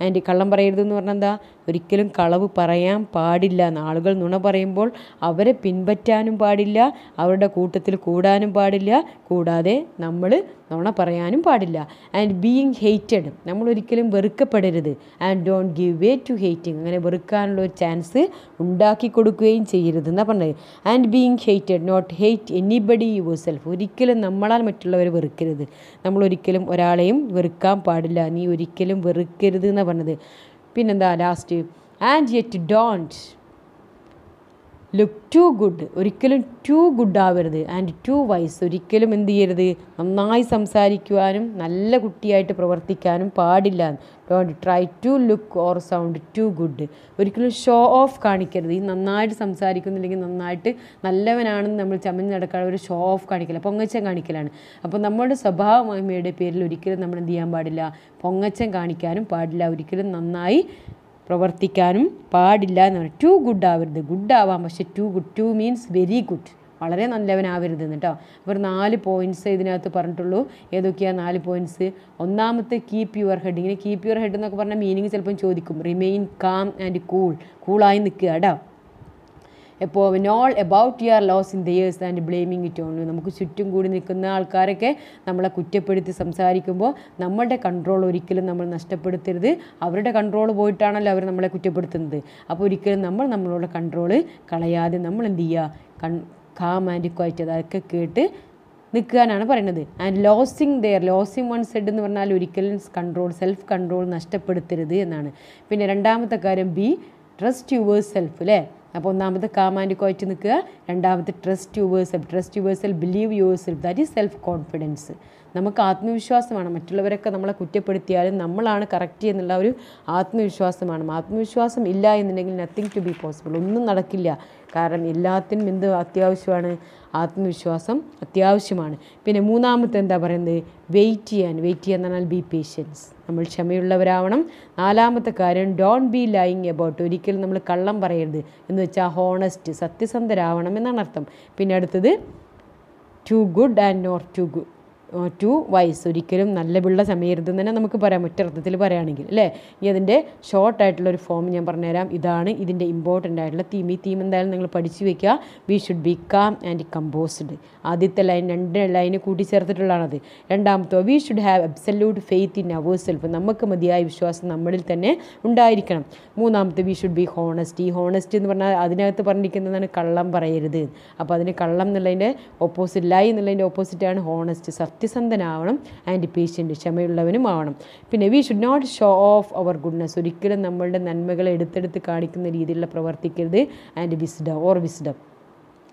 ആൻഡ് കള്ളം പറയരുതെന്ന് പറഞ്ഞാൽ എന്താ? ഒരിക്കലും കളവ് പറയാൻ പാടില്ല. ആളുകൾ നുണ പറയുമ്പോൾ അവരെ പിൻപറ്റാനും പാടില്ല, അവരുടെ കൂട്ടത്തിൽ കൂടാനും പാടില്ല, കൂടാതെ നമ്മൾ നുണ പറയാനും പാടില്ല. And being hated. നമ്മളൊരിക്കലും വെറുക്കപ്പെടരുത്. And don't give way to hating. അങ്ങനെ വെറുക്കാനുള്ള ഒരു ചാൻസ് ഉണ്ടാക്കി കൊടുക്കുകയും ചെയ്യരുത് എന്നാണ് പറഞ്ഞത്. And being hated not hate anybody yourself. ഒരിക്കലും നമ്മളാൽ മറ്റുള്ളവരെ വെറുക്കരുത്. നമ്മളൊരിക്കലും ഒരാളെയും വെറുക്കാൻ പാടില്ല. നീ ഒരിക്കലും വെറുക്കരുത് എന്നാണ് പറഞ്ഞത്. പിന്നെന്താ last? And yet don't look too good, ഒരിക്കലും ടു ഗുഡ് ആവരുത്. ആൻഡ് ടു വൈസ്, ഒരിക്കലും എന്ത് ചെയ്യരുത്, നന്നായി സംസാരിക്കുവാനും നല്ല കുട്ടിയായിട്ട് പ്രവർത്തിക്കാനും പാടില്ല. Don't try to look or sound too good, ഒരിക്കലും ഷോ ഓഫ് കാണിക്കരുത്. ഈ നന്നായിട്ട് സംസാരിക്കുന്നില്ലെങ്കിൽ നന്നായിട്ട് നല്ലവനാണെന്ന് നമ്മൾ ചമഞ്ഞ് നടക്കാതെ ഒരു ഷോ ഓഫ് കാണിക്കില്ല, പൊങ്ങച്ചം കാണിക്കലാണ്. അപ്പോൾ നമ്മുടെ സ്വഭാവമഹിമയുടെ പേരിൽ ഒരിക്കലും നമ്മൾ എന്ത് ചെയ്യാൻ പാടില്ല, പൊങ്ങച്ചം കാണിക്കാനും പാടില്ല, ഒരിക്കലും നന്നായി പ്രവർത്തിക്കാനും പാടില്ല എന്നാണ്. ടു ഗുഡ് ആവരുത്, ഗുഡ് ആവാം പക്ഷേ too good, too means very good, വളരെ നല്ലവനാവരുത് കേട്ടോ. അപ്പോൾ 4 പോയിൻറ്റ്സ് ഇതിനകത്ത് പറഞ്ഞിട്ടുള്ളൂ. ഏതൊക്കെയാണ് 4 പോയിൻറ്റ്സ്? ഒന്നാമത്തെ കീപ്പ് യുവർ ഹെഡ്. ഇങ്ങനെ കീപ്പ് യുവർ ഹെഡ് എന്നൊക്കെ പറഞ്ഞാൽ മീനിങ് ചിലപ്പം ചോദിക്കും. റിമെയിൻ കാം ആൻഡ് കൂൾ, കൂളായി നിൽക്കുക കേട്ടോ. എപ്പോൾ all about your losing theirs and blaming it on. നമുക്ക് ചുറ്റും കൂടി നിൽക്കുന്ന ആൾക്കാരൊക്കെ നമ്മളെ കുറ്റപ്പെടുത്തി സംസാരിക്കുമ്പോൾ നമ്മളുടെ കൺട്രോൾ ഒരിക്കലും നമ്മൾ നഷ്ടപ്പെടുത്തരുത്. അവരുടെ കൺട്രോൾ പോയിട്ടാണല്ലോ അവർ നമ്മളെ കുറ്റപ്പെടുത്തുന്നത്. അപ്പോൾ ഒരിക്കലും നമ്മളുടെ കൺട്രോൾ കളയാതെ നമ്മൾ എന്ത് ചെയ്യുക, കാം ആൻഡ് ക്വൈറ്റ്, അതൊക്കെ കേട്ട് നിൽക്കാനാണ് പറയുന്നത്. ആൻഡ് ലോസിങ് വൺ സെഡ് എന്ന് പറഞ്ഞാൽ ഒരിക്കലും സെൽഫ് കൺട്രോൾ നഷ്ടപ്പെടുത്തരുത് എന്നാണ്. പിന്നെ രണ്ടാമത്തെ കാര്യം ട്രസ്റ്റ് യുവർ സെൽഫ് അല്ലേ. അപ്പോൾ ഒന്നാമത്തെ കാം ആൻഡ് ക്വൈറ്റ് നിൽക്കുക, രണ്ടാമത്തെ trust your self, believe your self, that is self confidence. നമുക്ക് ആത്മവിശ്വാസമാണ്. മറ്റുള്ളവരൊക്കെ നമ്മളെ കുറ്റപ്പെടുത്തിയാലും നമ്മളാണ് കറക്റ്റ് എന്നുള്ള ഒരു ആത്മവിശ്വാസമാണ്. ആത്മവിശ്വാസം ഇല്ല എന്നുണ്ടെങ്കിൽ നത്തിങ് ടു ബി പോസിബിൾ, ഒന്നും നടക്കില്ല. കാരണം എല്ലാത്തിനും എന്ത് അത്യാവശ്യമാണ്, ആത്മവിശ്വാസം അത്യാവശ്യമാണ്. പിന്നെ മൂന്നാമത്തെ എന്താ പറയുന്നത്, വെയിറ്റ് ചെയ്യാൻ എന്ന് പറഞ്ഞാൽ ബി പേഷ്യൻസ്, നമ്മൾ ക്ഷമയുള്ളവരാവണം. നാലാമത്തെ കാര്യം ഡോണ്ട് ബി ലൈയിങ് അബൌട്ട്, ഒരിക്കലും നമ്മൾ കള്ളം പറയരുത് എന്ന് വെച്ചാൽ ഹോണസ്റ്റ്, സത്യസന്ധരാവണം എന്നാണ് അർത്ഥം. പിന്നെ അടുത്തത് too good and not too wise, ഒരിക്കലും നല്ല പിള്ള ചമയരുതെന്ന് തന്നെ നമുക്ക് പറയാം ഒറ്റർത്ഥത്തിൽ പറയുകയാണെങ്കിൽ അല്ലേ. ഇനി അതിൻ്റെ ഷോർട്ടായിട്ടുള്ളൊരു ഫോം ഞാൻ പറഞ്ഞുതരാം. ഇതാണ് ഇതിൻ്റെ ഇമ്പോർട്ടൻ്റ് ആയിട്ടുള്ള തീം. ഈ തീം എന്തായാലും നിങ്ങൾ പഠിച്ചു വയ്ക്കുക. We should be calm and composed. ആദ്യത്തെ ലൈൻ 2 ലൈന് കൂട്ടിച്ചേർത്തിട്ടുള്ളതാണത്. രണ്ടാമത്തെ we should have absolute faith in our self, നമുക്ക് മതിയായ വിശ്വാസം നമ്മളിൽ തന്നെ ഉണ്ടായിരിക്കണം. മൂന്നാമത്തെ വി ഷുഡ് ബി ഹോണസ്റ്റ്. ഈ ഹോണസ്റ്റ് എന്ന് പറഞ്ഞാൽ അതിനകത്ത് പറഞ്ഞിരിക്കുന്നതാണ് കള്ളം പറയരുത്. അപ്പോൾ അതിന് കള്ളം എന്നുള്ളതിൻ്റെ ഓപ്പോസിറ്റ്, ലൈ എന്നുള്ളതിൻ്റെ ഓപ്പോസിറ്റാണ് ഹോണസ്റ്റ്, സത്യസന്ധനാവണം. ആൻഡ് പേഷ്യൻ്റ്, ക്ഷമയുള്ളവനും ആവണം. പിന്നെ we should not show off our goodness, ഒരിക്കലും നമ്മളുടെ നന്മകളെ എടുത്തെടുത്ത് കാണിക്കുന്ന രീതിയിലുള്ള പ്രവർത്തിക്കരുത്. ആൻഡ് വിസ്ഡം,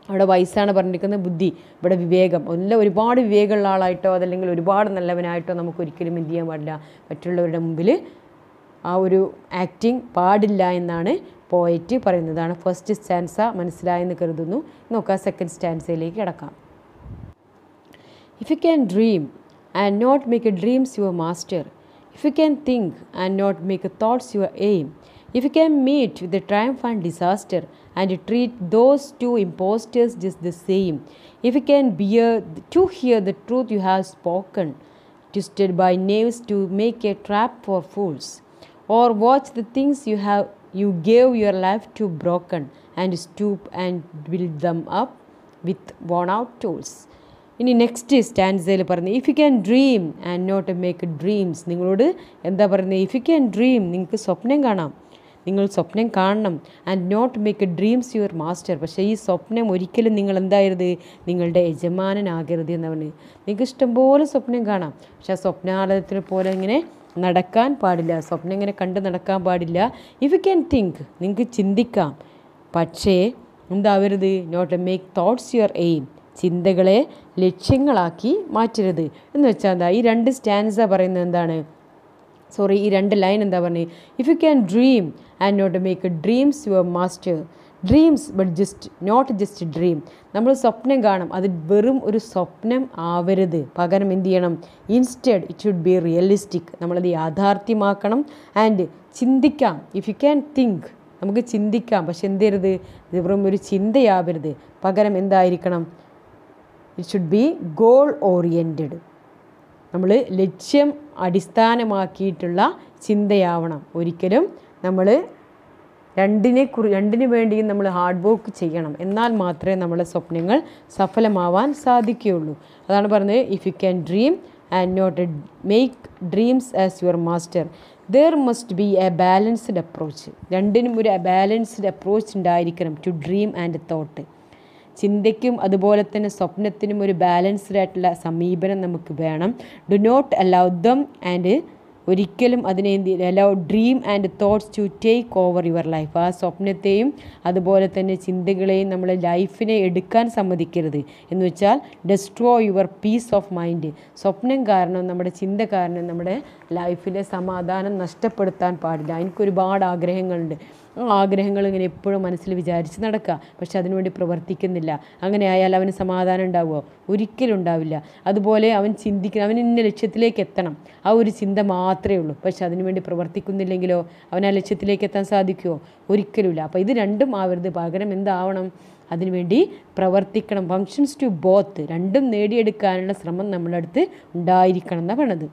അവിടെ വയസ്സാണ് പറഞ്ഞിരിക്കുന്നത്, ബുദ്ധി, ഇവിടെ വിവേകം. ഒരുപാട് വിവേകമുള്ള ആളായിട്ടോ അതല്ലെങ്കിൽ ഒരുപാട് നല്ലവനായിട്ടോ നമുക്ക് ഒരിക്കലും എന്ത് ചെയ്യാൻ പാടില്ല, മറ്റുള്ളവരുടെ മുമ്പിൽ ആ ഒരു ആക്ടിങ് പാടില്ല എന്നാണ് പോയറ്റ് പറയുന്നതാണ്. ഫസ്റ്റ് സ്റ്റാൻസ മനസ്സിലായെന്ന് കരുതുന്നു. നോക്കാം സെക്കൻഡ് സ്റ്റാൻസയിലേക്ക് കിടക്കാം. If you can dream and not make dreams your master, if you can think and not make thoughts your aim, if you can meet with the triumph and disaster and treat those two impostors just the same, if you can bear to hear the truth you have spoken, twisted by knaves to make a trap for fools, or watch the things you gave your life to broken and stoop and build them up with worn out tools. ഇനി നെക്സ്റ്റ് സ്റ്റാൻസയിൽ പറഞ്ഞത് if you can dream and not make dreams. നിങ്ങളോട് എന്താ പറയുന്നത്, ഇഫ് യു ക്യാൻ ഡ്രീം, നിങ്ങൾക്ക് സ്വപ്നം കാണാം, നിങ്ങൾ സ്വപ്നം കാണണം. And not make dreams your master, പക്ഷേ ഈ സ്വപ്നം ഒരിക്കലും നിങ്ങൾ എന്തായത്, നിങ്ങളുടെ യജമാനനാകരുത് എന്ന് പറഞ്ഞ്. നിങ്ങൾക്ക് ഇഷ്ടംപോലെ സ്വപ്നം കാണാം, പക്ഷേ ആ സ്വപ്നാലയത്തിനെ പോലെ ഇങ്ങനെ നടക്കാൻ പാടില്ല, സ്വപ്നം ഇങ്ങനെ കണ്ട് നടക്കാൻ പാടില്ല. ഇഫ് യു ക്യാൻ തിങ്ക്, നിങ്ങൾക്ക് ചിന്തിക്കാം, പക്ഷേ എന്താവരുത്, not make thoughts your aim, ചിന്തകളെ ലക്ഷ്യങ്ങളാക്കി മാറ്റരുത്. എന്ന് വെച്ചാൽ എന്താ, ഈ 2 സ്റ്റാൻസ പറയുന്നത് എന്താണ്, ഈ 2 ലൈൻ എന്താ പറഞ്ഞത്, if you can dream and not make dreams your master, dreams but not just dream. നമ്മൾ സ്വപ്നം കാണും, അത് വെറും ഒരു സ്വപ്നം ആവരുത്, പകരം എന്ത് ചെയ്യണം, instead it should be realistic, നമ്മളത് യാഥാർത്ഥ്യമാക്കണം. ആൻഡ് ചിന്തിക്കാം, ഇഫ് യു ക്യാൻ തിങ്ക്, നമുക്ക് ചിന്തിക്കാം, പക്ഷെ എന്ത് ചെയ്യരുത്, ഇത് വെറും ഒരു ചിന്തയാവരുത്, പകരം എന്തായിരിക്കണം, it should be goal oriented, നമ്മൾ ലക്ഷ്യം അടിസ്ഥാനമാക്കിയിട്ടുള്ള ചിന്തയാവണം. ഒരിക്കലും നമ്മൾ രണ്ടിനു വേണ്ടിയും നമ്മൾ ഹാർഡ് വർക്ക് ചെയ്യണം, എന്നാൽ മാത്രമേ നമ്മളെ സ്വപ്നങ്ങൾ സഫലമാവാൻ സാധിക്കുകയുള്ളൂ. അതാണ് പറഞ്ഞത്, if you can dream and not make dreams as your master, there must be a balanced approach. രണ്ടിനും ഒരു ബാലൻസ്ഡ് അപ്രോച്ച് ഉണ്ടായിരിക്കണം. ടു ഡ്രീം ആൻഡ് തോട്ട്, ചിന്തയ്ക്കും അതുപോലെ തന്നെ സ്വപ്നത്തിനും ഒരു ബാലൻസ്ഡ് ആയിട്ടുള്ള സമീപനം നമുക്ക് വേണം. Do not allow them and ഒരിക്കലും അതിനെ allow dream and thoughts to take over your life. ആ സ്വപ്നത്തെയും അതുപോലെ തന്നെ ചിന്തകളെയും നമ്മളെ ലൈഫിനെ എടുക്കാൻ സമ്മതിക്കരുത്. എന്ന് വെച്ചാൽ destroy your piece of mind. സ്വപ്നം കാരണം, നമ്മുടെ ചിന്ത കാരണം നമ്മുടെ ലൈഫിലെ സമാധാനം നഷ്ടപ്പെടുത്താൻ പാടില്ല. എനിക്ക് ഒരുപാട് ആഗ്രഹങ്ങളുണ്ട്. ആ ആഗ്രഹങ്ങൾ ഇങ്ങനെ എപ്പോഴും മനസ്സിൽ വിചാരിച്ച് നടക്കുക, പക്ഷെ അതിനുവേണ്ടി പ്രവർത്തിക്കുന്നില്ല. അങ്ങനെ ആയാൽ അവന് സമാധാനം ഉണ്ടാവുമോ? ഒരിക്കലും ഉണ്ടാവില്ല. അതുപോലെ അവൻ ചിന്തിക്കണം, അവൻ ഇന്ന ലക്ഷ്യത്തിലേക്ക് എത്തണം, ആ ഒരു ചിന്ത മാത്രമേ ഉള്ളൂ. പക്ഷെ അതിനുവേണ്ടി പ്രവർത്തിക്കുന്നില്ലെങ്കിലോ അവൻ ആ ലക്ഷ്യത്തിലേക്ക് എത്താൻ സാധിക്കുമോ? ഒരിക്കലുമില്ല. അപ്പോൾ ഇത് രണ്ടും ആവരുത്. പകരം എന്താവണം? അതിനുവേണ്ടി പ്രവർത്തിക്കണം. ഫങ്ഷൻസ് ടു ബോത്ത്, രണ്ടും നേടിയെടുക്കാനുള്ള ശ്രമം നമ്മുടെ അടുത്ത് ഉണ്ടായിരിക്കണം എന്നാണ് പറഞ്ഞത്.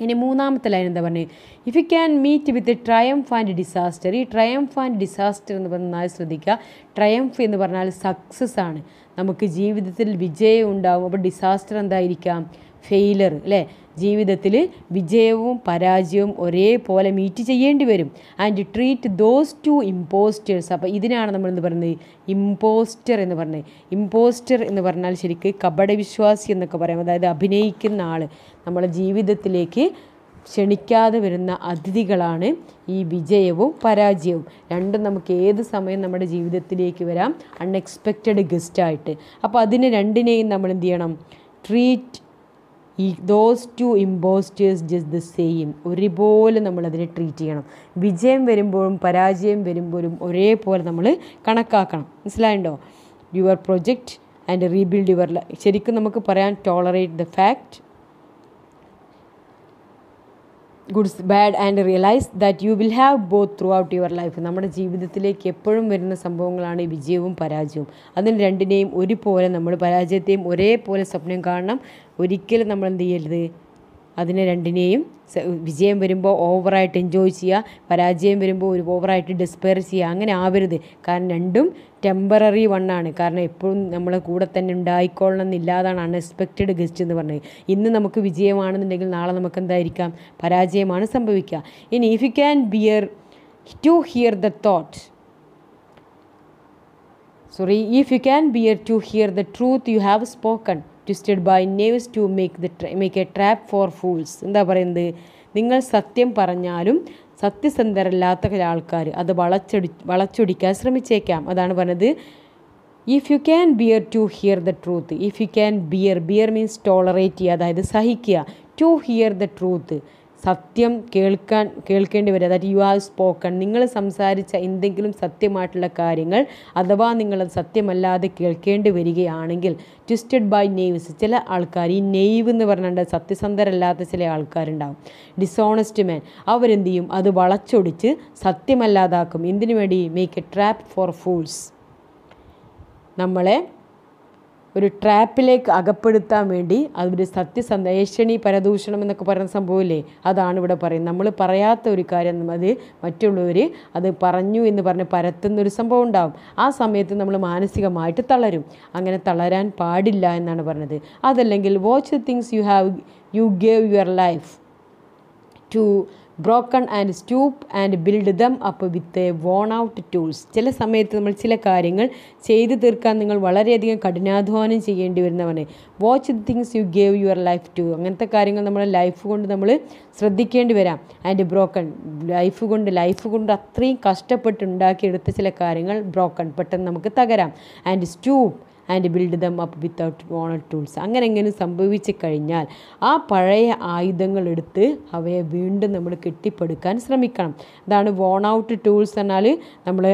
ഇനി മൂന്നാമത്തെ ലൈൻ എന്താ പറഞ്ഞത്? If you can meet with triumph and disaster. ഈ ട്രയംഫ് ആൻഡ് ഡിസാസ്റ്റർ എന്ന് പറഞ്ഞാൽ ശ്രദ്ധിക്കുക. ട്രയംഫ് എന്ന് പറഞ്ഞാൽ സക്സസ് ആണ്, നമുക്ക് ജീവിതത്തിൽ വിജയം ഉണ്ടാവും. അപ്പോൾ ഡിസാസ്റ്റർ എന്തായിരിക്കാം? ഫെയിലർ അല്ലേ? ജീവിതത്തിൽ വിജയവും പരാജയവും ഒരേപോലെ മീറ്റ് ചെയ്യേണ്ടി വരും. And treat those two impostors. അപ്പോൾ ഇതിനാണ് നമ്മൾ എന്ത് പറയുന്നത്? ഇമ്പോസ്റ്റർ എന്ന് പറഞ്ഞത്. ഇമ്പോസ്റ്റർ എന്ന് പറഞ്ഞാൽ ശരിക്ക് കപടവിശ്വാസി എന്നൊക്കെ പറയാം. അതായത് അഭിനയിക്കുന്ന ആൾ. നമ്മളെ ജീവിതത്തിലേക്ക് ക്ഷണിക്കാതെ വരുന്ന അതിഥികളാണ് ഈ വിജയവും പരാജയവും. രണ്ടും നമുക്ക് ഏത് സമയം നമ്മുടെ ജീവിതത്തിലേക്ക് വരാം, അൺഎക്സ്പെക്റ്റഡ് ഗസ്റ്റായിട്ട്. അപ്പോൾ അതിനെ രണ്ടിനെയും നമ്മൾ എന്ത് ചെയ്യണം? Treat those two impostors just the same. ഒരുപോലെ നമ്മളതിനെ ട്രീറ്റ് ചെയ്യണം. വിജയം വരുമ്പോഴും പരാജയം വരുമ്പോഴും ഒരേപോലെ നമ്മൾ കണക്കാക്കണം. മനസ്സിലായിട്ടുണ്ടോ? Your project and rebuild your life. ശരിക്കും നമുക്ക് പറയാൻ tolerate the fact goods bad and realise that you will have both throughout your life. നമ്മുടെ ജീവിതത്തിലേക്ക് എപ്പോഴും വരുന്ന സംഭവങ്ങളാണ് ഈ വിജയവും പരാജയവും. അതിന് രണ്ടിനെയും ഒരുപോലെ, നമ്മൾ പരാജയത്തെയും ഒരേപോലെ സ്വപ്നം കാണണം. ഒരിക്കലും നമ്മൾ എന്ത് ചെയ്യരുത്? അതിനെ രണ്ടിനെയും, വിജയം വരുമ്പോൾ ഓവറായിട്ട് എൻജോയ് ചെയ്യുക, പരാജയം വരുമ്പോൾ ഒരു ഓവറായിട്ട് ഡിസ്പെയർ ചെയ്യുക. അങ്ങനെ ആവരുത്. കാരണം രണ്ടും ടെമ്പററി വണ്ണാണ്. കാരണം എപ്പോഴും നമ്മളെ കൂടെ തന്നെ ഉണ്ടായിക്കൊള്ളണം എന്നില്ല. അതാണ് അൺഎക്സ്പെക്റ്റഡ് ഗസ്റ്റ് എന്ന് പറഞ്ഞത്. ഇന്ന് നമുക്ക് വിജയമാണെന്നുണ്ടെങ്കിൽ നാളെ നമുക്ക് എന്തായിരിക്കാം? പരാജയമാണ് സംഭവിക്കുക. ഇനി if you can bear to hear the thought if you can bear to hear the truth you have spoken, twisted by knaves to make a trap for fools. എന്താ പറയുന്നത്? നിങ്ങൾ സത്യം പറഞ്ഞാലും സത്യസന്ധരല്ലാത്ത ആൾക്കാർ അത് വളച്ചൊടിക്കാൻ ശ്രമിച്ചേക്കാം. അതാണ് പറഞ്ഞത്. If you can bear to hear the truth. If you can bear means tolerate ചെയ്യുക, അതായത് സഹിക്കുക. ടു ഹിയർ ദ ട്രൂത്ത്, സത്യം കേൾക്കേണ്ടി വരിക. That you have spoken. നിങ്ങൾ സംസാരിച്ച എന്തെങ്കിലും സത്യമായിട്ടുള്ള കാര്യങ്ങൾ അഥവാ നിങ്ങളത് സത്യമല്ലാതെ കേൾക്കേണ്ടി വരികയാണെങ്കിൽ, ട്വിസ്റ്റഡ് ബൈ നെയ്വ്സ്. ചില ആൾക്കാർ, ഈ നെയ്വ് എന്ന് പറഞ്ഞാൽ സത്യസന്ധരല്ലാത്ത ചില ആൾക്കാരുണ്ടാവും, ഡിസോണസ്റ്റ് മാൻ. അവരെന്ത് ചെയ്യും? അത് വളച്ചൊടിച്ച് സത്യമല്ലാതാക്കും. എന്തിനു വേണ്ടി? Make a trap for fools. നമ്മളെ ഒരു ട്രാപ്പിലേക്ക് അകപ്പെടുത്താൻ വേണ്ടി അവർ ഏഷണി പരദൂഷണം എന്നൊക്കെ പറയുന്ന സംഭവമില്ലേ, അതാണ് ഇവിടെ പറയുന്നത്. നമ്മൾ പറയാത്ത ഒരു കാര്യം അത് മറ്റുള്ളവർ അത് പറഞ്ഞു എന്ന് പറഞ്ഞ് പരത്തുന്നൊരു സംഭവം ഉണ്ടാകും. ആ സമയത്ത് നമ്മൾ മാനസികമായിട്ട് തളരും. അങ്ങനെ തളരാൻ പാടില്ല എന്നാണ് പറഞ്ഞത്. അതല്ലെങ്കിൽ watch the things you gave your life to broken and stoop and build them up with worn out tools. ചില സമയത്ത് നമ്മൾ ചില കാര്യങ്ങൾ ചെയ്തു തീർക്കാൻ നിങ്ങൾ വളരെയധികം കഠിനാധ്വാനം ചെയ്യേണ്ടി വരുന്നവനെ. Watch the things you gave your life to. അങ്ങനത്തെ കാര്യങ്ങൾ നമ്മുടെ ലൈഫ് കൊണ്ട് നമ്മൾ ശ്രദ്ധിക്കേണ്ടി വരാം. ആൻഡ് ബ്രോക്കൺ, ലൈഫ് കൊണ്ട് അത്രയും കഷ്ടപ്പെട്ടുണ്ടാക്കിയെടുത്ത ചില കാര്യങ്ങൾ ബ്രോക്കൺ, പെട്ടെന്ന് നമുക്ക് തകരാം. And stoop and build them up without worn out tools. അങ്ങനെ എങ്ങനെ സംഭവിച്ചു കഴിഞ്ഞാൽ ആ പഴയ ആയുധങ്ങൾ എടുത്ത് അവയെ വീണ്ടും നമ്മൾ കെട്ടിപ്പടുക്കാൻ ശ്രമിക്കണം. അതാണ് വോൺ ഔട്ട് ടൂൾസ് എന്നാൽ നമ്മൾ